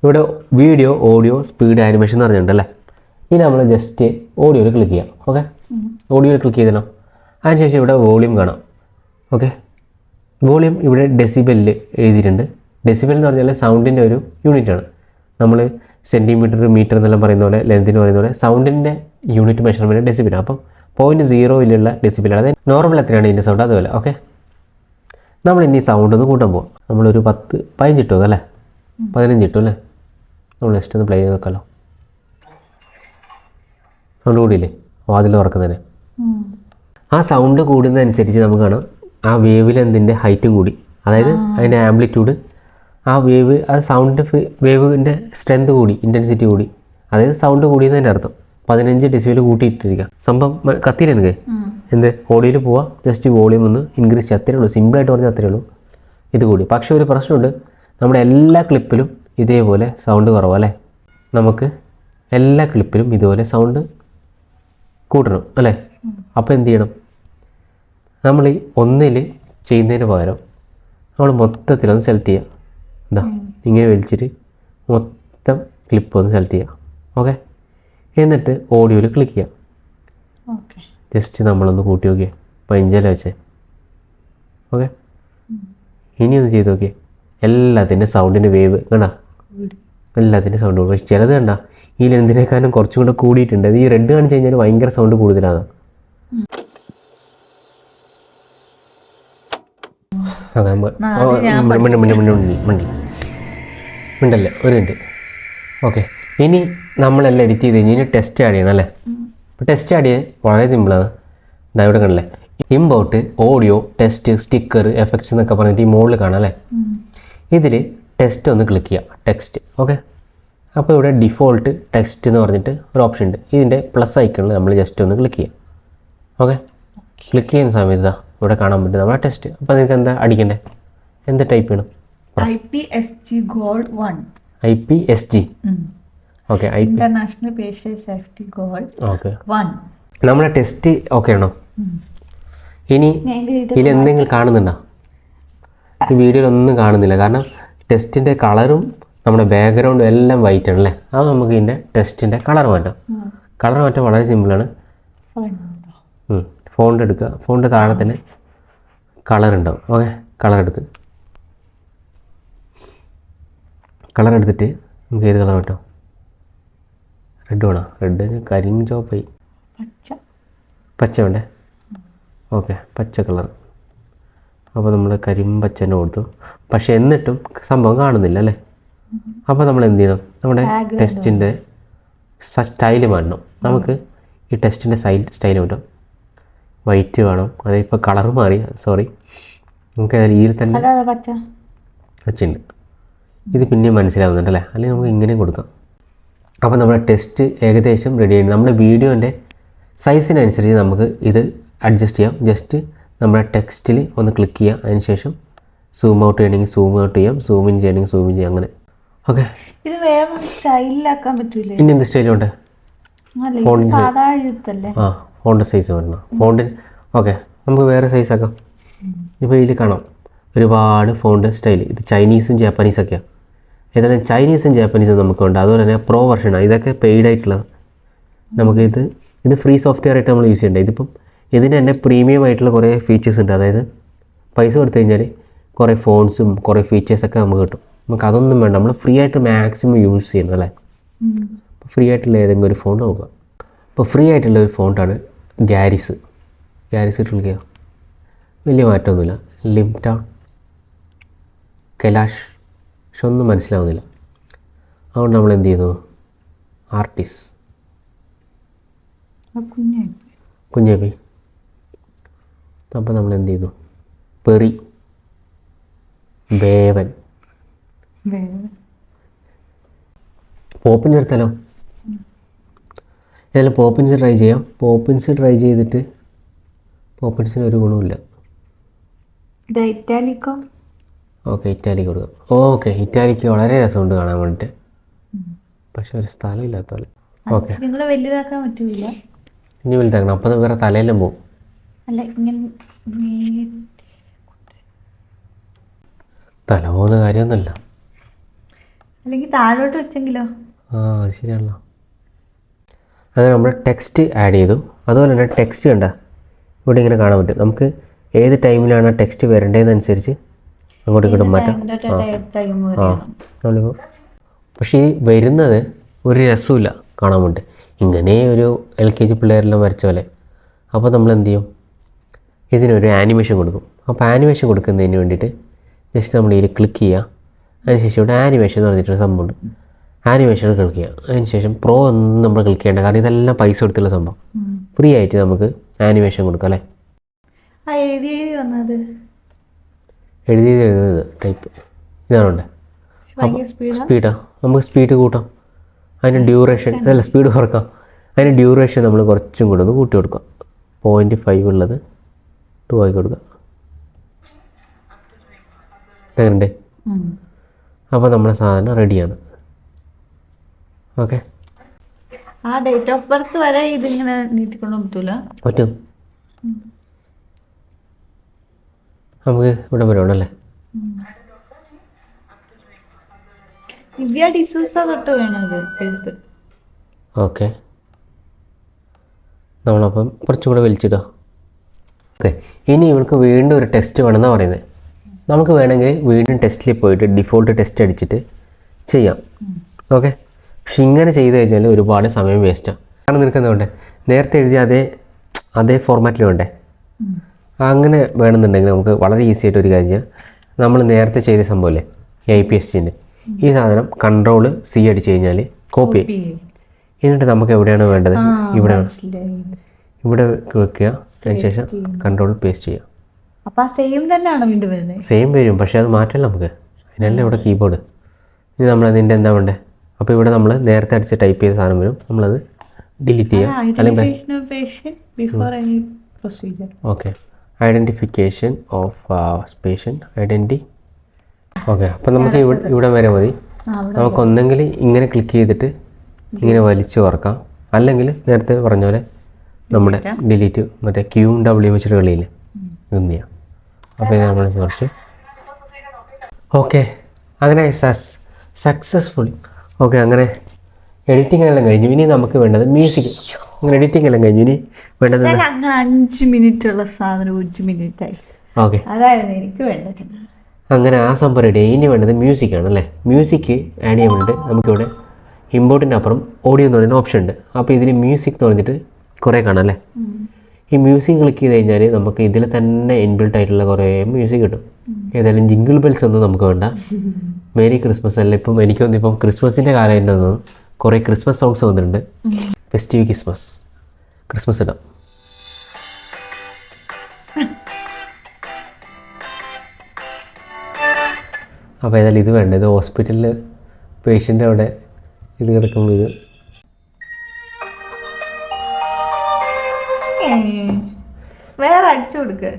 ഇവിടെ വീഡിയോ ഓഡിയോ സ്പീഡ് ആനിമേഷൻ എന്ന് പറഞ്ഞിട്ടുണ്ടല്ലേ. ഇനി നമ്മൾ ജസ്റ്റ് ഓഡിയോയിൽ ക്ലിക്ക് ചെയ്യാം. ഓക്കെ, ഓഡിയോയിൽ ക്ലിക്ക് ചെയ്തോ. അതിനുശേഷം ഇവിടെ വോളിയം കാണാം. ഓക്കെ, വോളിയം ഇവിടെ ഡെസിബലിൽ എഴുതിയിട്ടുണ്ട്. ഡെസിബൽ എന്ന് പറഞ്ഞാൽ സൗണ്ടിൻ്റെ ഒരു യൂണിറ്റാണ്. നമ്മൾ സെൻറ്റിമീറ്റർ മീറ്റർ എന്നെല്ലാം പറയുന്ന പോലെ, ലെങ്തിന് പറയുന്ന പോലെ സൗണ്ടിൻ്റെ യൂണിറ്റ് മെഷർമെൻറ്റ് ഡെസിബിലാണ്. അപ്പം 0.0 ഡെസിബിലാണ്. അതായത് നോർമൽ എത്രയാണ് ഇതിൻ്റെ സൗണ്ട് അതുപോലെ. ഓക്കെ, നമ്മൾ ഇനി സൗണ്ട് ഒന്ന് കൂട്ടാൻ പോകാം. നമ്മളൊരു 15 ഇട്ടു അല്ലേ, 15 ഇട്ടു അല്ലേ. നമ്മൾ ജസ്റ്റ് ഒന്ന് പ്ലേ ചെയ്ത് നോക്കാമല്ലോ. സൗണ്ട് കൂടിയില്ലേ? വാതിൽ തുറക്കുന്നതിന് ആ സൗണ്ട് കൂടുന്നതനുസരിച്ച് നമുക്ക് കാണാം ആ വേവ് ലെന്തിൻ്റെ ഹൈറ്റും കൂടി, അതായത് അതിൻ്റെ ആംപ്ലിറ്റ്യൂഡ്, ആ വേവ്, ആ സൗണ്ടിൻ്റെ വേവിൻ്റെ സ്ട്രെങ്ത് കൂടി, ഇൻറ്റൻസിറ്റി കൂടി, അതായത് സൗണ്ട് കൂടിയെന്നതിൻ്റെ അർത്ഥം. 15 ഡെസിബിൾ കൂട്ടിയിട്ടിരിക്കുക. സംഭവം കത്തിയില്ല എനിക്ക്. എന്ത് ഓഡിയോയിൽ പോവാം, ജസ്റ്റ് വോളിയം ഒന്ന് ഇൻക്രീസ് ചെയ്യുക, അത്രയേ ഉള്ളൂ. സിമ്പിളായിട്ട് പറഞ്ഞാൽ അത്രയേ ഉള്ളൂ. ഇത് കൂടി. പക്ഷേ ഒരു പ്രശ്നമുണ്ട്, നമ്മുടെ എല്ലാ ക്ലിപ്പിലും ഇതേപോലെ സൗണ്ട് കുറവാണ് അല്ലേ? നമുക്ക് എല്ലാ ക്ലിപ്പിലും ഇതുപോലെ സൗണ്ട് കൂട്ടണം അല്ലേ? അപ്പോൾ എന്ത് ചെയ്യണം? നമ്മൾ ഈ ഒന്നിൽ ചെയ്യുന്നതിന് പകരം നമ്മൾ മൊത്തത്തിലൊന്ന് സെലക്ട് ചെയ്യുക. എന്താ ഇങ്ങനെ വലിച്ചിട്ട് മൊത്തം ക്ലിപ്പ് ഒന്ന് സെലക്ട് ചെയ്യുക. ഓക്കെ, എന്നിട്ട് ഓഡിയോയിൽ ക്ലിക്ക് ചെയ്യുക. ജസ്റ്റ് നമ്മളൊന്ന് കൂട്ടി നോക്കിയേ, 15 വെച്ചേ. ഓക്കെ, ഇനി ഒന്ന് ചെയ്ത് നോക്കിയേ. എല്ലാത്തിൻ്റെ സൗണ്ടിൻ്റെ വേവ് കണ്ട, എല്ലാത്തിൻ്റെ സൗണ്ട് കൂടും. പക്ഷെ ചിലത് കണ്ട ഈ ലെന്തിനേക്കാളും കുറച്ചും കൂടെ കൂടിയിട്ടുണ്ട്. അത് ഈ റെഡ് കാണിച്ച് കഴിഞ്ഞാൽ ഭയങ്കര സൗണ്ട് കൂടുതലാണ്. മിണ്ടല്ലേ, ഒരു മിനിറ്റ്. ഓക്കെ, ഇനി നമ്മളെല്ലാം എഡിറ്റ് ചെയ്ത് കഴിഞ്ഞാൽ ഇനി ടെസ്റ്റ് ആഡ് ചെയ്യണം അല്ലേ? അപ്പോൾ ടെസ്റ്റ് ആഡ് ചെയ്യാൻ വളരെ സിമ്പിളാണ്. ഇതാ ഇവിടെ കണ്ടല്ലേ, import audio test sticker effects എന്നൊക്കെ പറഞ്ഞിട്ട് ഈ മുകളിൽ കാണാം അല്ലേ? ഇതിൽ ടെസ്റ്റ് ഒന്ന് ക്ലിക്ക് ചെയ്യുക, ടെക്സ്റ്റ്. ഓക്കെ, അപ്പോൾ ഇവിടെ ഡിഫോൾട്ട് ടെക്സ്റ്റ് എന്ന് പറഞ്ഞിട്ട് ഒരു ഓപ്ഷൻ ഉണ്ട്. ഇതിൻ്റെ പ്ലസ് ഐക്കണിൽ നമ്മൾ ജസ്റ്റ് ഒന്ന് ക്ലിക്ക് ചെയ്യാം. ഓക്കെ, ക്ലിക്ക് ചെയ്യുന്ന സമയത്ത് ഇവിടെ കാണാൻ പറ്റും നമ്മുടെ ടെസ്റ്റ്. അപ്പോൾ നിങ്ങൾക്ക് എന്താ അടിക്കണ്ടേ? എന്ത് ടൈപ്പ് ചെയ്യണം? IPSG Gold 1. IPSG. Okay, international patient safety gold. Okay, 1. നമ്മുടെ ടെസ്റ്റ് ഓക്കെ ആണോ? ഇനി ഇതിൽ എന്തെങ്കിലും കാണുന്നുണ്ടോ? ഈ വീഡിയോയിൽ ഒന്നും കാണുന്നില്ല, കാരണം ടെസ്റ്റിൻ്റെ കളറും നമ്മുടെ ബാക്ക്ഗ്രൗണ്ടും എല്ലാം വൈറ്റ് ആണല്ലേ. അത് നമുക്ക് ഇതിൻ്റെ ടെസ്റ്റിൻ്റെ കളർ മാറ്റാം. കളർ മാറ്റാൻ വളരെ സിമ്പിളാണ്. ഫോണ്ട് എടുക്കുക, ഫോണിൻ്റെ താഴെ തന്നെ കളർ ഉണ്ടാവും. ഓക്കെ, കളർ എടുത്തിട്ട് നമുക്ക് ഏത് കളർ മാറ്റാം? റെഡ് വേണോ? റെഡ് കരിം ചോപ്പായി. പച്ച വേണ്ടേ? ഓക്കെ, പച്ച കളർ. അപ്പോൾ നമ്മൾ കരിമ്പച്ചനെ കൊടുത്തു. പക്ഷേ എന്നിട്ടും സംഭവം കാണുന്നില്ല അല്ലേ? അപ്പോൾ നമ്മൾ എന്ത് ചെയ്യണം? നമ്മുടെ ടെസ്റ്റിൻ്റെ സ്റ്റൈല് മാറ്റണം. നമുക്ക് ഈ ടെസ്റ്റിൻ്റെ സ്റ്റൈൽ മാറ്റാം. വൈറ്റ് വേണം. അതിപ്പോൾ കളർ മാറി, സോറി. നമുക്ക് ഇതിൽ തന്നെ പച്ചയുണ്ട്. ഇത് പിന്നെയും മനസ്സിലാവുന്നുണ്ട് അല്ലേ? അല്ലെങ്കിൽ നമുക്ക് ഇങ്ങനെ കൊടുക്കാം. അപ്പോൾ നമ്മുടെ ടെസ്റ്റ് ഏകദേശം റെഡി ആയി. നമ്മുടെ വീഡിയോൻ്റെ സൈസിനനുസരിച്ച് നമുക്ക് ഇത് അഡ്ജസ്റ്റ് ചെയ്യാം. ജസ്റ്റ് നമ്മുടെ ടെക്സ്റ്റിൽ ഒന്ന് ക്ലിക്ക് ചെയ്യുക. അതിന് ശേഷം സൂം ഔട്ട് ചെയ്യണമെങ്കിൽ സൂം ഔട്ട് ചെയ്യാം, സൂം ഇൻ ചെയ്യണമെങ്കിൽ സൂം ഇൻ ചെയ്യാം. അങ്ങനെ. ഓക്കെ, ഇത് വേറെ സ്റ്റൈലിലാക്കാൻ പറ്റൂലേ? ഇനി എന്ത് സ്റ്റൈലുണ്ട്? ആ, ഫോണ്ട് സൈസ് വരണം. ഫോണ്ടിന് ഓക്കെ, നമുക്ക് വേറെ സൈസ് ആക്കാം. ഇപ്പോൾ ഇതിൽ കാണാം ഒരുപാട് ഫോണ്ട് സ്റ്റൈൽ. ഇത് ചൈനീസും ജാപ്പനീസൊക്കെയാണ്. ഏതായാലും ചൈനീസും ജാപ്പനീസും നമുക്കുണ്ട്. അതുപോലെ തന്നെ പ്രോ വെർഷനാണ്. ഇതൊക്കെ പെയ്ഡ് ആയിട്ടുള്ളത്. ഇത് ഫ്രീ സോഫ്റ്റ്വെയർ ആയിട്ട് നമ്മൾ യൂസ് ചെയ്യേണ്ടത്. ഇതിപ്പം ഇതിന് തന്നെ പ്രീമിയം ആയിട്ടുള്ള കുറേ ഫീച്ചേഴ്സ് ഉണ്ട്. അതായത് പൈസ കൊടുത്തു കഴിഞ്ഞാൽ കുറേ ഫോൺസും കുറേ ഫീച്ചേഴ്സൊക്കെ നമുക്ക് കിട്ടും. നമുക്ക് അതൊന്നും വേണ്ട, നമ്മൾ ഫ്രീ ആയിട്ട് മാക്സിമം യൂസ് ചെയ്യണം അല്ലേ? ഫ്രീ ആയിട്ടുള്ള ഏതെങ്കിലും ഒരു ഫോൺ നോക്കുക. ഇപ്പോൾ ഫ്രീ ആയിട്ടുള്ള ഒരു ഫോണ്ടാണ് ഗാരിസ് ഇട്ട് വിളിക്കുക. വലിയ മാറ്റമൊന്നുമില്ല. ലിംറ്റ, കൈലാഷ്, പക്ഷെ ഒന്നും മനസ്സിലാവുന്നില്ല. അതുകൊണ്ട് നമ്മൾ എന്ത് ചെയ്യുന്നു? ആർട്ടിസ്റ്റ് കുഞ്ഞാപ്പി. അപ്പോൾ നമ്മൾ എന്ത് ചെയ്യുന്നു? പെറി, ബേവൻ, പോപ്പിൻസ് എടുത്താലോ? ഏതായാലും പോപ്പിൻസ് ട്രൈ ചെയ്യാം. പോപ്പിൻസ് ട്രൈ ചെയ്തിട്ട് പോപ്പിൻസിന് ഒരു ഗുണമില്ല. ഓക്കെ, ഇറ്റാലിക്ക് കൊടുക്കാം. ഓക്കെ, ഇറ്റാലിക്ക് വളരെ രസമുണ്ട് കാണാൻ വേണ്ടിയിട്ട്. പക്ഷെ ഒരു സ്ഥലം ഇല്ലാത്ത പോലെ. ഓക്കെ, വലുതാക്കാൻ പറ്റൂല. ഇനി വലുതാക്കണം. അപ്പം വേറെ തലയിലും പോകും. തല പോകുന്ന കാര്യമൊന്നുമല്ല. അല്ലെങ്കിൽ താഴോട്ട് വെച്ചെങ്കിലോ? അത് ശരിയാണല്ലോ. അങ്ങനെ നമ്മൾ ടെക്സ്റ്റ് ആഡ് ചെയ്തു. അതുപോലെ തന്നെ ടെക്സ്റ്റ് കണ്ട ഇവിടെ ഇങ്ങനെ കാണാൻ പറ്റും. നമുക്ക് ഏത് ടൈമിലാണ് ടെക്സ്റ്റ് വരേണ്ടതെന്നനുസരിച്ച് അങ്ങോട്ടും ഇങ്ങോട്ടും മാറ്റാം. നമ്മളിപ്പോൾ പക്ഷേ ഈ വരുന്നത് ഒരു രസമില്ല കാണാൻ വേണ്ടി. ഇങ്ങനെ ഒരു LKG പിള്ളേരെല്ലാം വരച്ച പോലെ. അപ്പോൾ നമ്മൾ എന്ത് ചെയ്യും? ഇതിനൊരു ആനിമേഷൻ കൊടുക്കും. അപ്പോൾ ആനിമേഷൻ കൊടുക്കുന്നതിന് വേണ്ടിയിട്ട് ജസ്റ്റ് നമ്മൾ ഇതിൽ ക്ലിക്ക് ചെയ്യുക. അതിനുശേഷം ഇവിടെ ആനിമേഷൻ എന്ന് പറഞ്ഞിട്ടൊരു സംഭവമുണ്ട്. ആനിമേഷൻ ക്ലിക്ക് ചെയ്യുക. അതിനുശേഷം പ്രോ ഒന്നും നമ്മൾ ക്ലിക്ക് ചെയ്യേണ്ട, കാരണം ഇതെല്ലാം പൈസ കൊടുത്തുള്ള സംഭവം. ഫ്രീ ആയിട്ട് നമുക്ക് ആനിമേഷൻ കൊടുക്കാം അല്ലേ? എഴുതി വന്നത് എഴുതുന്നത് ടൈപ്പ് ഇതാണുണ്ട്. ഭയങ്കര സ്പീഡാ. സ്പീഡാ, നമുക്ക് സ്പീഡ് കൂട്ടാം. അതിന് ഡ്യൂറേഷൻ അല്ല, സ്പീഡ് കുറക്കാം. അതിന് ഡ്യൂറേഷൻ നമ്മൾ കുറച്ചും കൂടെ ഒന്ന് കൂട്ടി കൊടുക്കാം. 0.5 ഉള്ളത് 2 ആക്കി കൊടുക്കുക. എങ്ങനെയുണ്ട്? അപ്പോൾ നമ്മുടെ സാധനം റെഡിയാണ്. ഓക്കെ, ആ ഡേറ്റ് ഓഫ് ബർത്ത് വരെ ഇതിങ്ങനെ നീട്ടിക്കൊണ്ട് പറ്റൂല. പറ്റും. നമുക്ക് ഇവിടെ വരണമല്ലേ? ദിവ്യ ഡിസൂസ തൊട്ട് വേണം ഇത് എഴുത്ത്. ഓക്കെ, നമ്മളപ്പം കുറച്ചും കൂടെ വലിച്ചിടാം. ഓക്കെ, ഇനി ഇവൾക്ക് വീണ്ടും ഒരു ടെസ്റ്റ് വേണമെന്നാണ് പറയുന്നത്. നമുക്ക് വേണമെങ്കിൽ വീണ്ടും ടെസ്റ്റിൽ പോയിട്ട് ഡിഫോൾട്ട് ടെസ്റ്റ് അടിച്ചിട്ട് ചെയ്യാം. ഓക്കെ, പക്ഷെ ഇങ്ങനെ ചെയ്ത് കഴിഞ്ഞാൽ ഒരുപാട് സമയം വേസ്റ്റാണ്. കാരണം നിനക്കെന്താ വേണ്ടേ? നേരത്തെ എഴുതിയ അതേ ഫോർമാറ്റിൽ വേണ്ടേ? അങ്ങനെ വേണമെന്നുണ്ടെങ്കിൽ നമുക്ക് വളരെ ഈസി ആയിട്ട് ഒരു കാര്യം ചെയ്യാം. നമ്മൾ നേരത്തെ ചെയ്ത സംഭവമല്ലേ IPSCൻ്റെ, ഈ സാധനം Ctrl+C അടിച്ച് കഴിഞ്ഞാൽ കോപ്പി ചെയ്യും. എന്നിട്ട് നമുക്ക് എവിടെയാണ് വേണ്ടത്? ഇവിടെ വെക്കുക. അതിനുശേഷം Ctrl+Paste ചെയ്യുക. അപ്പോൾ സെയിം തന്നെയാണോ വീണ്ടും വരുന്നത്? സെയിം വരും, പക്ഷേ അത് മാറ്റല്ല നമുക്ക്. അതിനല്ല ഇവിടെ കീബോർഡ്. ഇനി നമ്മളതിൻ്റെ എന്താ വേണ്ടത്? അപ്പോൾ ഇവിടെ നമ്മൾ നേരത്തെ അടിച്ച് ടൈപ്പ് ചെയ്ത സാധനം വരും, നമ്മളത് ഡിലീറ്റ് ചെയ്യുക. അല്ലെങ്കിൽ okay, identification of patient identity. Okay, അപ്പം നമുക്ക് ഇവിടെ വരെ മതി. നമുക്കൊന്നെങ്കിൽ ഇങ്ങനെ ക്ലിക്ക് ചെയ്തിട്ട് ഇങ്ങനെ വലിച്ചു കുറക്കാം, അല്ലെങ്കിൽ നേരത്തെ പറഞ്ഞ പോലെ നമ്മുടെ ഡിലീറ്റ് മറ്റേ QW വെച്ചിട്ട് കളിയില്ലേ ഇതൊന്നും ചെയ്യാം. അപ്പോൾ ഇത് നമ്മൾ കുറച്ച് ഓക്കെ, അങ്ങനെ സക്സസ്ഫുള്ളി. ഓക്കെ, അങ്ങനെ എഡിറ്റിംഗ് എല്ലാം കഴിഞ്ഞു. ഇനി നമുക്ക് വേണ്ടത് മ്യൂസിക്. അങ്ങനെ എഡിറ്റിംഗ് എല്ലാം കഴിഞ്ഞു. ഇനി വേണ്ടത് 5 മിനിറ്റ് ഉള്ള സാധനം 1 മിനിറ്റായി. ഓക്കെ, അതായിരുന്നു എനിക്ക് വേണ്ടത്. അങ്ങനെ ആ സംഭവം റെഡി. ഇനി വേണ്ടത് മ്യൂസിക്കാണ് അല്ലേ? മ്യൂസിക് ആഡ് ചെയ്യാൻ വേണ്ടിയിട്ട് നമുക്കിവിടെ ഇമ്പോർട്ടിൻ്റെ അപ്പുറം ഓഡിയോ എന്ന് പറയുന്ന ഓപ്ഷൻ ഉണ്ട്. അപ്പോൾ ഇതിൽ മ്യൂസിക് എന്ന് പറഞ്ഞിട്ട് കുറേ കാണാം അല്ലേ? ഈ മ്യൂസിക് ക്ലിക്ക് ചെയ്ത് കഴിഞ്ഞാൽ നമുക്ക് ഇതിൽ തന്നെ ഇൻബിൽട്ട് ആയിട്ടുള്ള കുറേ മ്യൂസിക് കിട്ടും. ഏതായാലും ജിംഗിൾ ബെൽസ് ഒന്നും നമുക്ക് വേണ്ട. മേരി ക്രിസ്മസ് അല്ല, ഇപ്പം എനിക്കൊന്നും ഇപ്പം ക്രിസ്മസിൻ്റെ കാലം തന്നെ തോന്നുന്നു. കുറേ ക്രിസ്മസ് സോങ്സ് വന്നിട്ടുണ്ട്. ഫെസ്റ്റീവ് ക്രിസ്മസ് ഇടാം. അപ്പോൾ ഏതായാലും ഇത് വേണ്ട. ഇത് ഹോസ്പിറ്റലിൽ പേഷ്യൻ്റ് അവിടെ ഇത് കിടക്കുമ്പോൾ ഇത് വേറെ അടിച്ചു കൊടുക്കുക.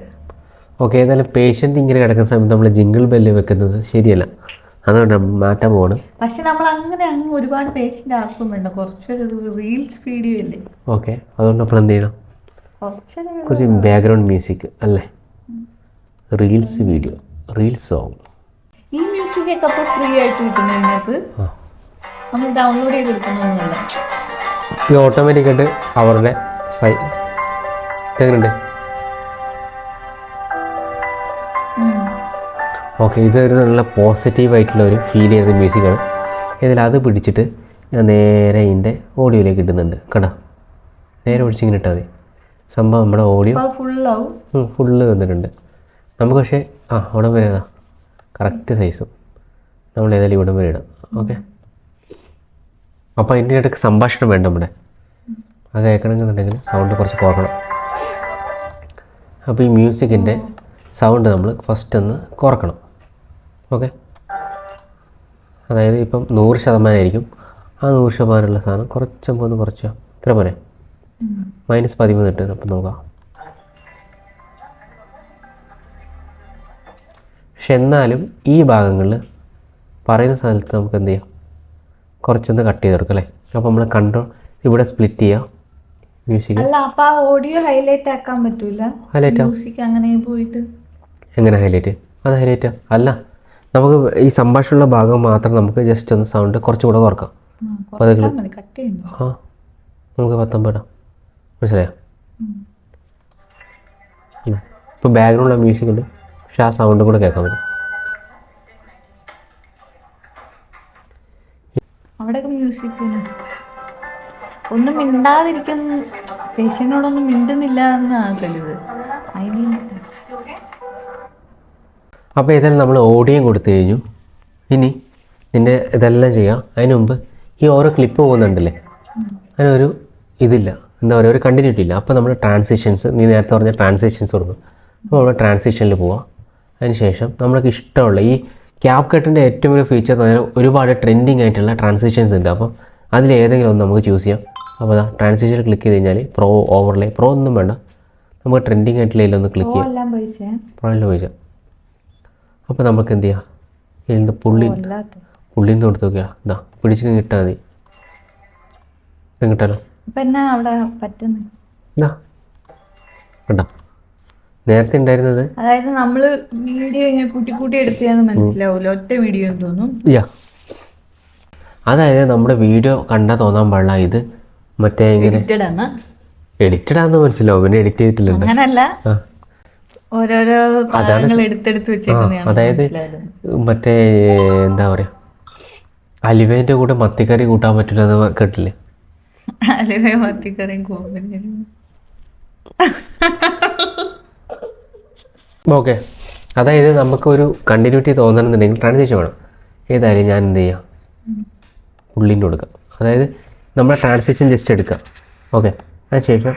ഓക്കെ, ഏതായാലും പേഷ്യൻ്റ് ഇങ്ങനെ കിടക്കുന്ന സമയത്ത് നമ്മൾ ജിംഗിൾ ബെല്ല് വെക്കുന്നത് ശരിയല്ല. അതുകൊണ്ട് മാറ്റാൻ പോകണം. പക്ഷെ നമ്മൾ അങ്ങനെ ഒരുപാട് പേഷ്യൻ്റ് ആക്കും വേണ്ട, കുറച്ചൊരു റീൽസ് വീഡിയോ അല്ലേ? ഓക്കെ, അതുകൊണ്ട് അപ്പോൾ എന്ത് ചെയ്യണം? കുറച്ച് ബാക്ക്ഗ്രൗണ്ട് മ്യൂസിക് അല്ലേ? Reels video, reels song. ഈ മ്യൂസിക്കൊക്കെ അപ്പോൾ ഫ്രീ ആയിട്ട് കിട്ടുന്നതിനകത്ത് നമ്മൾ ഡൗൺലോഡ് ചെയ്ത് എടുക്കണമെന്നല്ല, ഇത് ഓട്ടോമാറ്റിക്കായിട്ട് അവരുടെ എങ്ങനെയുണ്ട്? ഓക്കെ, ഇതൊരു നല്ല പോസിറ്റീവായിട്ടുള്ള ഒരു ഫീൽ ചെയ്യുന്ന മ്യൂസിക്കാണ്. ഇതിൽ അത് പിടിച്ചിട്ട് ഞാൻ നേരെ ഇതിൻ്റെ ഓഡിയോയിലേക്ക് ഇടുന്നുണ്ട്. കണ്ടോ? നേരെ പിടിച്ചിങ്ങനെ ഇട്ടാൽ മതി. സംഭവം നമ്മുടെ ഓഡിയോ ഫുള്ള് വന്നിട്ടുണ്ട്. നമുക്ക് പക്ഷേ ഇവിടം വരെ കറക്റ്റ് സൈസും നമ്മൾ ഏതായാലും ഇവിടം വരെ ഇടാം. ഓക്കെ, അപ്പോൾ അതിൻ്റെ ഇടയ്ക്ക് സംഭാഷണം വേണ്ട നമ്മുടെ. അത് കേൾക്കണമെന്നുണ്ടെങ്കിൽ സൗണ്ട് കുറച്ച് കുറക്കണം. അപ്പോൾ ഈ മ്യൂസിക്കിൻ്റെ സൗണ്ട് നമ്മൾ ഫസ്റ്റ് ഒന്ന് കുറക്കണം. ഓക്കെ, അതായത് ഇപ്പം 100% ആയിരിക്കും. ആ 100% സാധനം കുറച്ചുമ്പോൾ ഒന്ന് കുറച്ചോ, ഇത്ര പോരെ? -13 ഇട്ട് അപ്പം നോക്കാം. പക്ഷെ എന്നാലും ഈ ഭാഗങ്ങളിൽ പറയുന്ന സ്ഥലത്ത് നമുക്ക് എന്ത് ചെയ്യാം? കുറച്ചൊന്ന് കട്ട് ചെയ്ത് കൊടുക്കാം അല്ലേ? അപ്പോൾ നമ്മൾ കൺട്രോൾ ഇവിടെ സ്പ്ലിറ്റ് ചെയ്യാം മ്യൂസിക്. അല്ല, അപ്പോൾ ആ ഓഡിയോ ഹൈലൈറ്റ് ആക്കാൻ പറ്റൂല? മ്യൂസിക് അങ്ങനെ പോയിട്ട് എങ്ങനെ ഹൈലൈറ്റ്? അത് ഹൈലൈറ്റ് അല്ല, നമുക്ക് ഈ സംഭാഷണമുള്ള ഭാഗം മാത്രം നമുക്ക് ജസ്റ്റ് ഒന്ന് സൗണ്ട് കുറച്ചുകൂടെ കുറക്കാം. അപ്പോൾ അത് നമുക്ക് 19 ഇടാം. മനസ്സിലായോ? ഇപ്പോൾ ബാക്ക്ഗ്രൗണ്ടിലുള്ള മ്യൂസിക് ഉണ്ട്, പക്ഷെ ആ സൗണ്ടും കൂടെ കേൾക്കാൻ പറ്റും. അവിടെ മ്യൂസിക് ഒന്നും മിണ്ടാതിരിക്കുന്നു, പേഷ്യനോടൊന്നും മിണ്ടുന്നില്ല എന്നാണ് തെളിവ്. അപ്പോൾ ഏതായാലും നമ്മൾ ഓഡിയോ കൊടുത്തു കഴിഞ്ഞു. ഇനി നിൻ്റെ ഇതെല്ലാം ചെയ്യാം. അതിന് മുമ്പ് ഈ ഓരോ ക്ലിപ്പ് പോകുന്നുണ്ടല്ലേ, അതിനൊരു ഇതില്ല, എന്താ പറയുക, ഒരു കണ്ടിന്യൂറ്റി ഇല്ല. അപ്പോൾ നമ്മൾ ട്രാൻസിഷൻസ്, നീ നേരത്തെ പറഞ്ഞ ട്രാൻസിഷൻസ് കൊടുക്കും. അപ്പോൾ നമ്മൾ ട്രാൻസിഷനിൽ പോവാം. അതിനുശേഷം നമ്മൾക്ക് ഇഷ്ടമുള്ള ഈ ക്യാപ് കട്ടിൻ്റെ ഏറ്റവും വലിയ ഫീച്ചർ എന്ന് പറഞ്ഞാൽ ഒരുപാട് ട്രെൻഡിങ് ആയിട്ടുള്ള ട്രാൻസിഷൻസ് ഉണ്ട്. അപ്പം അതിലേതെങ്കിലും ഒന്ന് നമുക്ക് ചൂസ് ചെയ്യാം. അപ്പോൾ അതാ ട്രാൻസിഷൻ ക്ലിക്ക് ചെയ്ത് കഴിഞ്ഞാൽ പ്രോ, ഓവർലേ, പ്രോ ഒന്നും വേണ്ട, നമുക്ക് ട്രെൻഡിങ് ആയിട്ടുള്ള ഇതിലൊന്ന് ക്ലിക്ക് ചെയ്യാം. പ്രോയിലും പൈസ. അപ്പോൾ നമുക്ക് എന്ത് ചെയ്യാം, ഇതിൽ പുള്ളിന്ന് കൊടുത്ത് നോക്കിയാൽ ഇതാ പിടിച്ചിട്ട് കിട്ടാൽ മതി. ഇത് കിട്ടാലോ ഇതാ കണ്ടോ. നേരത്തെ ഉണ്ടായിരുന്നത് അതായത് നമ്മള് വീഡിയോ ഇങ്ങനെ കൂട്ടി എടുത്താന്ന് മനസ്സിലാവൂല, ഒറ്റ വീഡിയോ തോന്നും. അതായത് നമ്മുടെ വീഡിയോ കണ്ടാൽ തോന്നാൻ പാടില്ല ഇത് മറ്റേ ഇങ്ങനെ എഡിറ്റഡ് ആണെന്ന് മനസ്സിലാവും, പിന്നെ എഡിറ്റ് ചെയ്തിട്ടില്ലല്ലോ. അങ്ങനല്ല, ഓരോരോ ഭാഗങ്ങൾ എടുത്തെടുത്ത് വെച്ചേക്കുന്നതാണ്. അതായത് മറ്റേ എന്താ പറയാ, അലുവേൻ്റെ കൂടെ മത്തിക്കറി കൂട്ടാൻ പറ്റില്ല എന്ന് കേട്ടില്ലേ? അലുവ മത്തിക്കറിയും ഓക്കെ. അതായത് നമുക്കൊരു കണ്ടിന്യൂറ്റി തോന്നണമെന്നുണ്ടെങ്കിൽ ട്രാൻസിഷൻ വേണം. ഏതായാലും ഞാൻ എന്ത് ചെയ്യാം, പുള്ളിൻ്റെ കൊടുക്കാം. അതായത് നമ്മുടെ ട്രാൻസിഷൻ ജസ്റ്റ് എടുക്കുക. ഓക്കെ. അതിനുശേഷം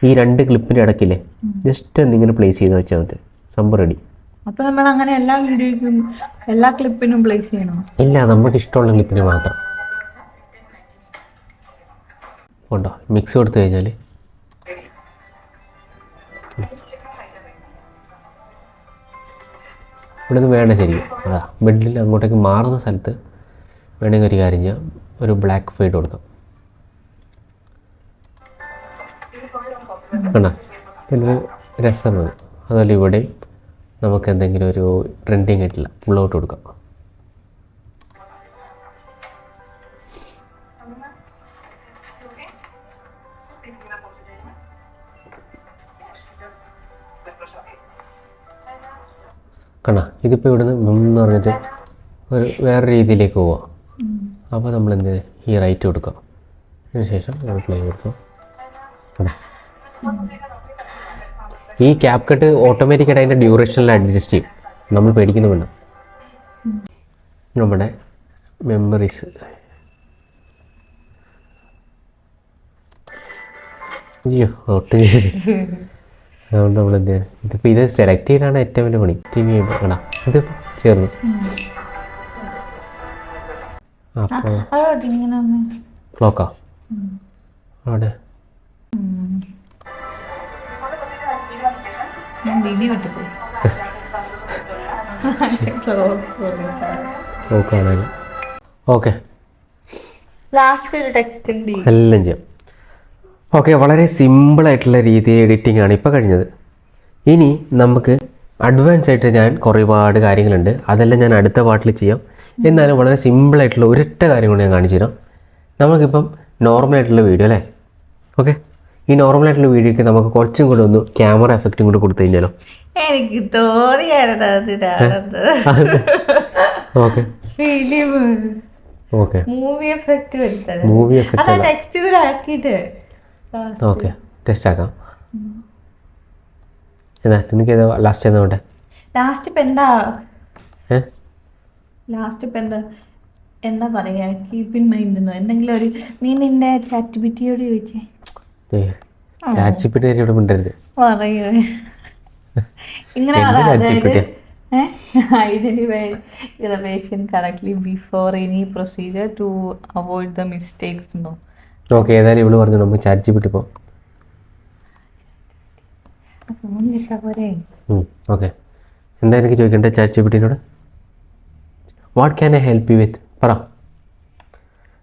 ഈ 2 ക്ലിപ്പിൻ്റെ ഇടയ്ക്കില്ലേ ജസ്റ്റ് എന്തിങ്ങനെ പ്ലേസ് ചെയ്ത് വെച്ചാൽ മതി, സംഭവം റെഡി. അപ്പോൾ നമ്മൾ അങ്ങനെ എല്ലാ വീഡിയോയ്ക്കും എല്ലാ ക്ലിപ്പിനും പ്ലേസ് ചെയ്യണം? ഇല്ല, നമുക്ക് ഇഷ്ടമുള്ള ക്ലിപ്പിന് മാത്രം. ഉണ്ടോ മിക്സ് കൊടുത്തു കഴിഞ്ഞാൽ ഇവിടെ നിന്ന് വേണ്ട ശരിക്കും. അതാ ബെഡിൽ അങ്ങോട്ടേക്ക് മാറുന്ന സ്ഥലത്ത് വേണമെങ്കിൽ ഒരു കാര്യം ചെയ്യാം, ഒരു ബ്ലാക്ക് ഫെയ്ഡ് കൊടുക്കാം. കണ്ടോ, പിന്നെ രസം മതി. അതുപോലെ ഇവിടെ നമുക്ക് എന്തെങ്കിലും ഒരു ട്രെൻഡിങ് ആയിട്ടില്ല പുള്ളൗട്ട് കൊടുക്കാം. കണ്ടോ, ഇതിപ്പോൾ ഇവിടുന്ന് എന്ന് പറഞ്ഞിട്ട് ഒരു വേറെ രീതിയിലേക്ക് പോവാം. അപ്പോൾ നമ്മൾ എന്ത് ഈ റൈറ്റ് കൊടുക്കാം. അതിനുശേഷം പ്ലേ കൊടുക്കാം. ഈ ക്യാപ് കട്ട് ഓട്ടോമാറ്റിക്കായിട്ട് അതിൻ്റെ ഡ്യൂറേഷനിൽ അഡ്ജസ്റ്റ് ചെയ്യും, നമ്മൾ പേടിക്കുന്നു വേണ്ട. നമ്മുടെ മെമ്മറീസ് അയ്യോ ഒട്ടും അതുകൊണ്ട് നമ്മൾ എന്ത് ചെയ്യാൻ, ഇതിപ്പോൾ ഇത് സെലക്ട് ചെയ്താണ് ഏറ്റവും വലിയ പണി. ടി വി എടാ ഇത് ചേർന്നു. അപ്പോൾ ക്ലോക്കാ അവിടെ ക്ലോക്കാണേലും ഓക്കെ. ലാസ്റ്റ് ഒരു ടെക്സ്റ്റ് എല്ലാം ചെയ്യാം. ഓക്കെ, വളരെ സിമ്പിളായിട്ടുള്ള രീതിയിൽ എഡിറ്റിംഗ് ആണ് ഇപ്പോൾ കഴിഞ്ഞത്. ഇനി നമുക്ക് അഡ്വാൻസ് ആയിട്ട് ഞാൻ ഒരുപാട് കാര്യങ്ങളുണ്ട്, അതെല്ലാം ഞാൻ അടുത്ത പാർട്ടിൽ ചെയ്യാം. എന്നാലും വളരെ സിമ്പിളായിട്ടുള്ള ഒരൊറ്റ കാര്യം കൊണ്ട് ഞാൻ കാണിച്ചു തരാം. നമുക്കിപ്പം നോർമലായിട്ടുള്ള വീഡിയോ അല്ലേ, ഓക്കെ, ഈ നോർമലായിട്ടുള്ള വീഡിയോയ്ക്ക് നമുക്ക് കുറച്ചും കൂടെ ഒന്ന് ക്യാമറ എഫക്റ്റും കൂടെ കൊടുത്തു കഴിഞ്ഞാലോ? എനിക്ക് തോന്നിയായിരുന്നു okay okay movie effect movie effect text കൂടെ ആക്കിയിട്ട് ഓക്കെ ടെസ്റ്റ് ആക്കാം. എന്നാ എനിക്ക് ലാസ്റ്റ് എന്താ വേണ്ടേ? ലാസ്റ്റ് ഇപ്പം എന്താ ലാസ്റ്റ് ഇപ്പം എന്താ പറയാ, കീപ്പ് ഇൻ മൈൻഡ് എന്നോ എന്തെങ്കിലും ഒരു നീ നിന്റെ ചാറ്റ് ബിറ്റിയോട് ചോദിച്ചേ. ചാറ്റ് ജിപിടി ഇവിടെ മിണ്ടരുത് പറയൂ ഇങ്ങനെ identify the patient correctly before any procedure to avoid the mistakes. No. Okay, ഏതായാലും ഇവള് പറഞ്ഞു നമുക്ക് ചാറ്റ് ജിപിടി പോകാം. ഓക്കെ, എന്താ എനിക്ക് ചോദിക്കണ്ടേ ചാറ്റ് ജിപിടിനോട്? What can I help you with പറ.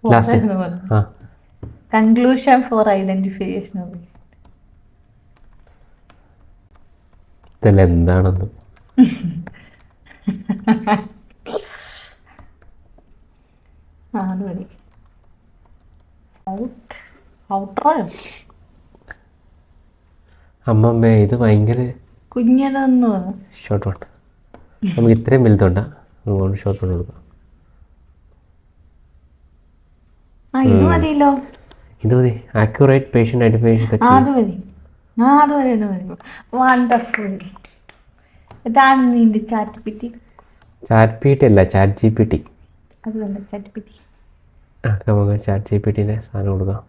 Last conclusion for identification of ഇതല്ല എന്താണെന്ന് അമ്മമ്മേ ഇത് ഭയങ്കര കുഞ്ഞതൊന്നു ഷോർട്ട് വേണ്ട, നമുക്ക് ഇത്രയും വലുതുണ്ട, അതുകൊണ്ട് ഷോർട്ട് വേണ്ട കൊടുക്കാം. ഇത് മതിയല്ലോ, ഇത് മതി. Accurate patient identification. അത് മതി, അത് മതി, അത് മതി. വണ്ടർഫുൾ. ഇതാണ് നിന്റെ chat pity. Chat P T അല്ല, ചാറ്റ് ജി പി ടി. അതുകൊണ്ട് ചാറ്റ് പിറ്റി നമുക്ക് ചാറ്റ് ജി പി ടിൻ്റെ സാധനം കൊടുക്കാം.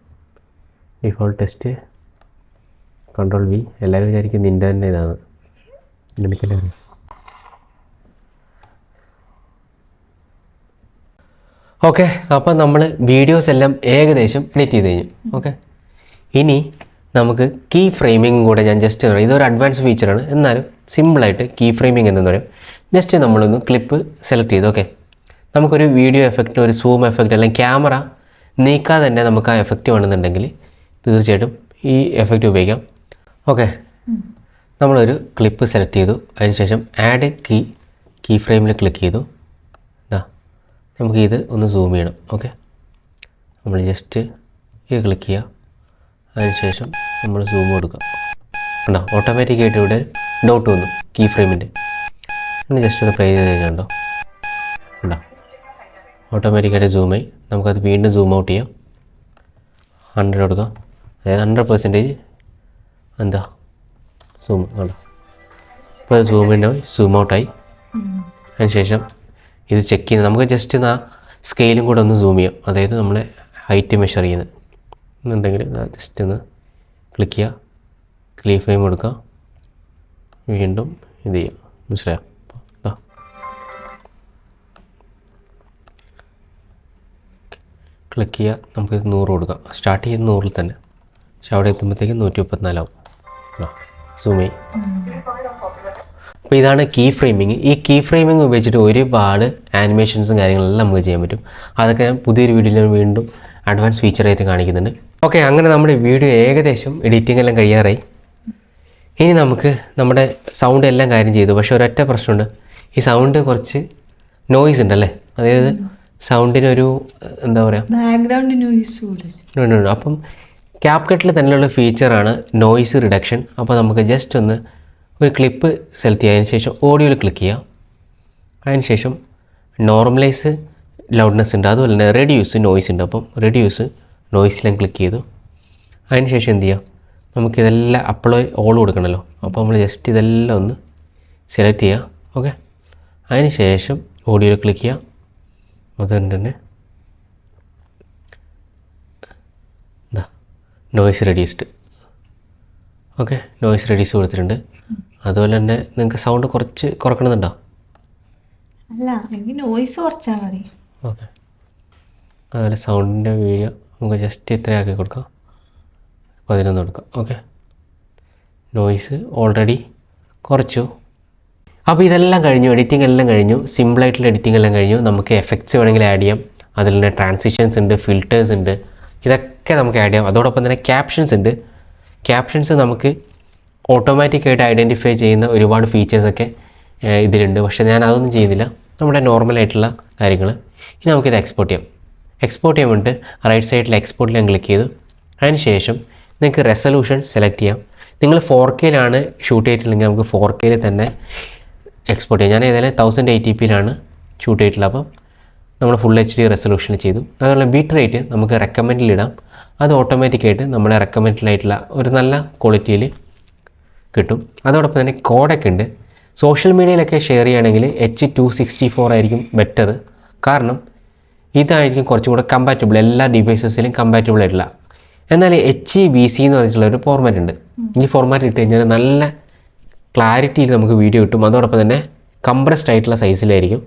Default test, control V. എല്ലാവരും വിചാരിക്കും നിൻ്റെ തന്നെ ഇതാണ്. എനിക്കല്ലേ അറിയാം. ഓക്കെ, അപ്പം നമ്മൾ വീഡിയോസ് എല്ലാം ഏകദേശം എഡിറ്റ് ചെയ്ത് കഴിഞ്ഞു. ഓക്കെ, ഇനി നമുക്ക് കീ ഫ്രെയിമിംഗ് കൂടെ ഞാൻ ജസ്റ്റ് പറയാം. ഇതൊരു അഡ്വാൻസ് ഫീച്ചറാണ്, എന്നാലും സിമ്പിളായിട്ട് കീ ഫ്രെയിമിംഗ് എന്ന് പറയും. ജസ്റ്റ് നമ്മളൊന്ന് ക്ലിപ്പ് സെലക്ട് ചെയ്തു. ഓക്കെ, നമുക്കൊരു വീഡിയോ എഫക്റ്റ്, ഒരു സൂം എഫക്റ്റ് അല്ലെങ്കിൽ ക്യാമറ നീക്കാതെ തന്നെ നമുക്ക് ആ എഫക്റ്റ് വേണമെന്നുണ്ടെങ്കിൽ തീർച്ചയായിട്ടും ഈ എഫക്റ്റ് ഉപയോഗിക്കാം. ഓക്കെ, നമ്മളൊരു ക്ലിപ്പ് സെലക്ട് ചെയ്തു. അതിനുശേഷം ആഡ് കീ ഫ്രെയിമിൽ ക്ലിക്ക് ചെയ്തു. നമുക്ക് ഇത് ഒന്ന് സൂം ചെയ്യണം. ഓക്കെ, നമ്മൾ ജസ്റ്റ് ഇത് ക്ലിക്ക് ചെയ്യുക. അതിനുശേഷം നമ്മൾ സൂം കൊടുക്കുക. ഉണ്ടോ, ഓട്ടോമാറ്റിക്കായിട്ട് ഇവിടെ ഡോട്ട് വന്നു കീ ഫ്രെയിമിൻ്റെ. നമ്മൾ ജസ്റ്റ് ഒന്ന് പ്ലേ ചെയ്ത് കഴിഞ്ഞുണ്ടോ, ഉണ്ടോ, ഓട്ടോമാറ്റിക്കായിട്ട് സൂമായി. നമുക്കത് വീണ്ടും സൂം ഔട്ട് ചെയ്യാം. 100 കൊടുക്കാം. അതായത് 100% എന്താ സൂം ഉണ്ടോ. ഇപ്പോൾ അത് സൂം ഔട്ടായി. അതിനുശേഷം ഇത് ചെക്ക് ചെയ്യുന്നത് നമുക്ക് ജസ്റ്റ് ആ സ്കെയിലും കൂടെ ഒന്ന് സൂം ചെയ്യാം. അതായത് നമ്മളെ ഹൈറ്റ് മെഷർ ചെയ്യുന്നത് എന്നുണ്ടെങ്കിൽ ജസ്റ്റ് ഒന്ന് ക്ലിക്ക് ചെയ്യുക, കീ ഫ്രെയിം കൊടുക്കുക, വീണ്ടും ഇത് ചെയ്യുക. മനസ്സിലായോ? ക്ലിക്ക് ചെയ്യുക, നമുക്കിത് 100 കൊടുക്കാം. സ്റ്റാർട്ട് ചെയ്യുന്നത് 100 തന്നെ, പക്ഷെ അവിടെ എത്തുമ്പോഴത്തേക്കും 134 ആവും. സൂം ചെയ്യും. അപ്പോൾ ഇതാണ് കീ ഫ്രെയിമിങ്. ഈ കീ ഫ്രെയിമിങ് ഉപയോഗിച്ചിട്ട് ഒരുപാട് ആനിമേഷൻസും കാര്യങ്ങളെല്ലാം നമുക്ക് ചെയ്യാൻ പറ്റും. അതൊക്കെ ഞാൻ പുതിയൊരു വീഡിയോയിൽ വീണ്ടും അഡ്വാൻസ് ഫീച്ചറായിട്ട് കാണിക്കുന്നുണ്ട്. ഓക്കെ, അങ്ങനെ നമ്മുടെ വീഡിയോ ഏകദേശം എഡിറ്റിംഗ് എല്ലാം കഴിയാറായി. ഇനി നമുക്ക് നമ്മുടെ സൗണ്ട് എല്ലാം കാര്യം ചെയ്തു. പക്ഷേ ഒരൊറ്റ പ്രശ്നമുണ്ട്, ഈ സൗണ്ട് കുറച്ച് നോയ്സ് ഉണ്ടല്ലേ. അതായത് സൗണ്ടിനൊരു എന്താ പറയുക, ബാക്ക്ഗ്രൗണ്ട് നോയ്സ് ഉണ്ട്. അപ്പം ക്യാപ്കട്ടിൽ തന്നെയുള്ള ഫീച്ചറാണ് നോയ്സ് റിഡക്ഷൻ. അപ്പോൾ നമുക്ക് ജസ്റ്റ് ഒന്ന് ഒരു ക്ലിപ്പ് സെലക്ട് ചെയ്യുക. ശേഷം ഓഡിയോയിൽ ക്ലിക്ക് ചെയ്യുക. അതിനുശേഷം നോർമലൈസ് ലൗഡ്നെസ് ഉണ്ട്, അതുപോലെ തന്നെ റെഡ്യൂസ് നോയ്സ് ഉണ്ട്. അപ്പം റെഡ്യൂസ് നോയ്സിലും ക്ലിക്ക് ചെയ്തു. അതിനുശേഷം എന്ത് ചെയ്യുക, നമുക്കിതെല്ലാം അപ്ലൈ ഓൾ കൊടുക്കണമല്ലോ. അപ്പോൾ നമ്മൾ ജസ്റ്റ് ഇതെല്ലാം ഒന്ന് സെലക്ട് ചെയ്യുക. ഓക്കെ, അതിനുശേഷം ഓഡിയോയിൽ ക്ലിക്ക് ചെയ്യുക. അതുകൊണ്ട് തന്നെ എന്താ noise reduced. Okay, noise reduce കൊടുത്തിട്ടുണ്ട്. അതുപോലെ തന്നെ നിങ്ങൾക്ക് സൗണ്ട് കുറച്ച് കുറക്കണമെന്നുണ്ടോ? അല്ല, എനിക്ക് നോയ്സ് കുറച്ചാൽ മതി. ഓക്കെ, അതുപോലെ സൗണ്ടിൻ്റെ വീഡിയോ നമുക്ക് ജസ്റ്റ് ഇത്രയാക്കി കൊടുക്കാം, 11 കൊടുക്കാം. ഓക്കെ, നോയ്സ് ഓൾറെഡി കുറച്ചു. അപ്പോൾ ഇതെല്ലാം കഴിഞ്ഞു, എഡിറ്റിംഗ് എല്ലാം കഴിഞ്ഞു, സിമ്പിളായിട്ടുള്ള എഡിറ്റിംഗ് എല്ലാം കഴിഞ്ഞു. നമുക്ക് എഫക്ട്സ് വേണമെങ്കിൽ ആഡ് ചെയ്യാം. അതിൽ തന്നെ ട്രാൻസിഷൻസ് ഉണ്ട്, ഫിൽറ്റേഴ്സ് ഉണ്ട്, ഇതൊക്കെ നമുക്ക് ആഡ് ചെയ്യാം. അതോടൊപ്പം തന്നെ ക്യാപ്ഷൻസ് ഉണ്ട്. ക്യാപ്ഷൻസ് നമുക്ക് ഓട്ടോമാറ്റിക്കായിട്ട് ഐഡൻറ്റിഫൈ ചെയ്യുന്ന ഒരുപാട് ഫീച്ചേഴ്സൊക്കെ ഇതിലുണ്ട്. പക്ഷേ ഞാൻ അതൊന്നും ചെയ്യുന്നില്ല, നമ്മുടെ നോർമലായിട്ടുള്ള കാര്യങ്ങൾ. ഇനി നമുക്കിത് എക്സ്പോർട്ട് ചെയ്യാം. എക്സ്പോർട്ട് ചെയ്യാൻ വേണ്ടിയിട്ട് റൈറ്റ് സൈഡിൽ എക്സ്പോർട്ടിൽ ഞാൻ ക്ലിക്ക് ചെയ്തു. അതിന് ശേഷം നിങ്ങൾക്ക് റെസൊല്യൂഷൻ സെലക്ട് ചെയ്യാം. നിങ്ങൾ 4Kയിലാണ് ഷൂട്ട് ചെയ്തിട്ടുണ്ടെങ്കിൽ നമുക്ക് 4Kയിൽ തന്നെ എക്സ്പോർട്ട് ചെയ്യാം. ഞാൻ ഏതായാലും 1080pയിലാണ് ഷൂട്ട് ചെയ്തിട്ടുള്ളത്. അപ്പം നമ്മൾ ഫുൾ HD റെസൊല്യൂഷനിൽ ചെയ്തു. അതുപോലെ ബീറ്റ് റേറ്റ് നമുക്ക് റെക്കമെൻഡിലിടാം. അത് ഓട്ടോമാറ്റിക്കായിട്ട് നമ്മുടെ റെക്കമെൻഡിലായിട്ടുള്ള ഒരു നല്ല ക്വാളിറ്റിയിൽ കിട്ടും. അതോടൊപ്പം തന്നെ കോഡൊക്കെ ഉണ്ട്. സോഷ്യൽ മീഡിയയിലൊക്കെ ഷെയർ ചെയ്യുകയാണെങ്കിൽ H264 ആയിരിക്കും ബെറ്റർ. കാരണം ഇതായിരിക്കും കുറച്ചും കൂടെ കമ്പാറ്റബിൾ, എല്ലാ ഡിവൈസസിലും കമ്പാറ്റബിൾ ആയിട്ടുള്ള. എന്നാൽ HEVC എന്ന് പറഞ്ഞിട്ടുള്ളൊരു ഫോർമാറ്റ് ഉണ്ട്. ഈ ഫോർമാറ്റ് ഇട്ട് കഴിഞ്ഞാൽ നല്ല ക്ലാരിറ്റിയിൽ നമുക്ക് വീഡിയോ കിട്ടും. അതോടൊപ്പം തന്നെ കംപ്രസ്ഡ് ആയിട്ടുള്ള സൈസിലായിരിക്കും.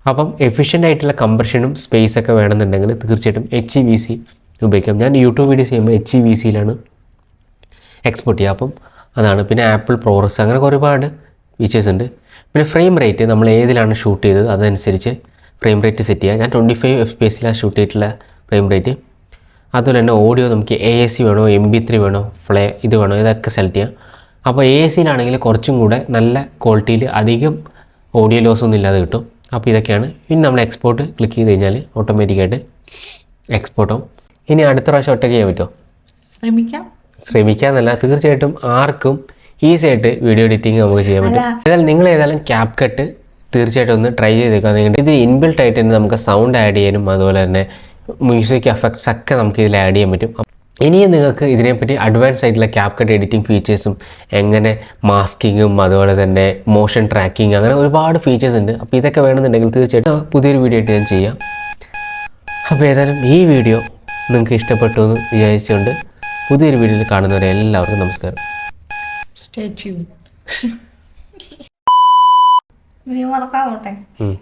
അപ്പം എഫിഷ്യൻ്റ് ആയിട്ടുള്ള കംപ്രഷനും സ്പേസൊക്കെ വേണമെന്നുണ്ടെങ്കിൽ തീർച്ചയായിട്ടും HEVC ഉപയോഗിക്കാം. ഞാൻ യൂട്യൂബ് വീഡിയോസ് ചെയ്യുമ്പോൾ HEVCയിലാണ് എക്സ്പോർട്ട് ചെയ്യുക. അപ്പം അതാണ്. പിന്നെ ആപ്പിൾ പ്രോറസ്, അങ്ങനെ ഒരുപാട് ഫീച്ചേഴ്സ് ഉണ്ട്. പിന്നെ ഫ്രെയിം റേറ്റ് നമ്മൾ ഏതിലാണ് ഷൂട്ട് ചെയ്തത് അതനുസരിച്ച് ഫ്രെയിം റേറ്റ് സെറ്റ് ചെയ്യുക. ഞാൻ 25 FPS ഷൂട്ട് ചെയ്തിട്ടുള്ള ഫ്രെയിം റേറ്റ്. അതുപോലെ തന്നെ ഓഡിയോ നമുക്ക് AAC വേണോ, MP3 വേണോ, ഇത് വേണോ, ഇതൊക്കെ സെലക്ട് ചെയ്യാം. അപ്പോൾ AACയിലാണെങ്കിൽ കുറച്ചും കൂടെ നല്ല ക്വാളിറ്റിയിൽ അധികം ഓഡിയോ ലോസ് ഒന്നും ഇല്ലാതെ കിട്ടും. അപ്പോൾ ഇതൊക്കെയാണ്. ഇനി നമ്മൾ എക്സ്പോർട്ട് ക്ലിക്ക് ചെയ്ത് കഴിഞ്ഞാൽ ഓട്ടോമാറ്റിക്കായിട്ട് എക്സ്പോർട്ട് ആവും. ഇനി അടുത്ത പ്രാവശ്യം ഒറ്റയ്ക്ക് ചെയ്യാൻ പറ്റുമോ? ശ്രമിക്കാമെന്നല്ല, തീർച്ചയായിട്ടും ആർക്കും ഈസി ആയിട്ട് വീഡിയോ എഡിറ്റിംഗ് നമുക്ക് ചെയ്യാൻ പറ്റും. ഏതായാലും നിങ്ങൾ ഏതായാലും ക്യാപ്കട്ട് തീർച്ചയായിട്ടും ഒന്ന് ട്രൈ ചെയ്തേക്കാം. ഇത് ഇൻബിൽട്ട് ആയിട്ട് തന്നെ നമുക്ക് സൗണ്ട് ആഡ് ചെയ്യാനും അതുപോലെ തന്നെ മ്യൂസിക് എഫക്ട്സ് ഒക്കെ നമുക്ക് ഇതിൽ ആഡ് ചെയ്യാൻ പറ്റും. ഇനിയും നിങ്ങൾക്ക് ഇതിനെപ്പറ്റി അഡ്വാൻസ് ആയിട്ടുള്ള ക്യാപ്കട്ട് എഡിറ്റിംഗ് ഫീച്ചേഴ്സും എങ്ങനെ മാസ്കിങ്ങും അതുപോലെ തന്നെ മോഷൻ ട്രാക്കിങ് അങ്ങനെ ഒരുപാട് ഫീച്ചേഴ്സ് ഉണ്ട്. അപ്പോൾ ഇതൊക്കെ വേണമെന്നുണ്ടെങ്കിൽ തീർച്ചയായിട്ടും പുതിയൊരു വീഡിയോ ആയിട്ട് ഞാൻ ചെയ്യാം. അപ്പോൾ ഏതായാലും ഈ വീഡിയോ നിങ്ങൾക്ക് ഇഷ്ടപ്പെട്ടു എന്ന് വിചാരിച്ചുകൊണ്ട് പുതിയൊരു വീഡിയോയിൽ കാണുന്നവരെ എല്ലാവർക്കും നമസ്കാരം. Stay tuned. മറക്കാവട്ടെ ഉം.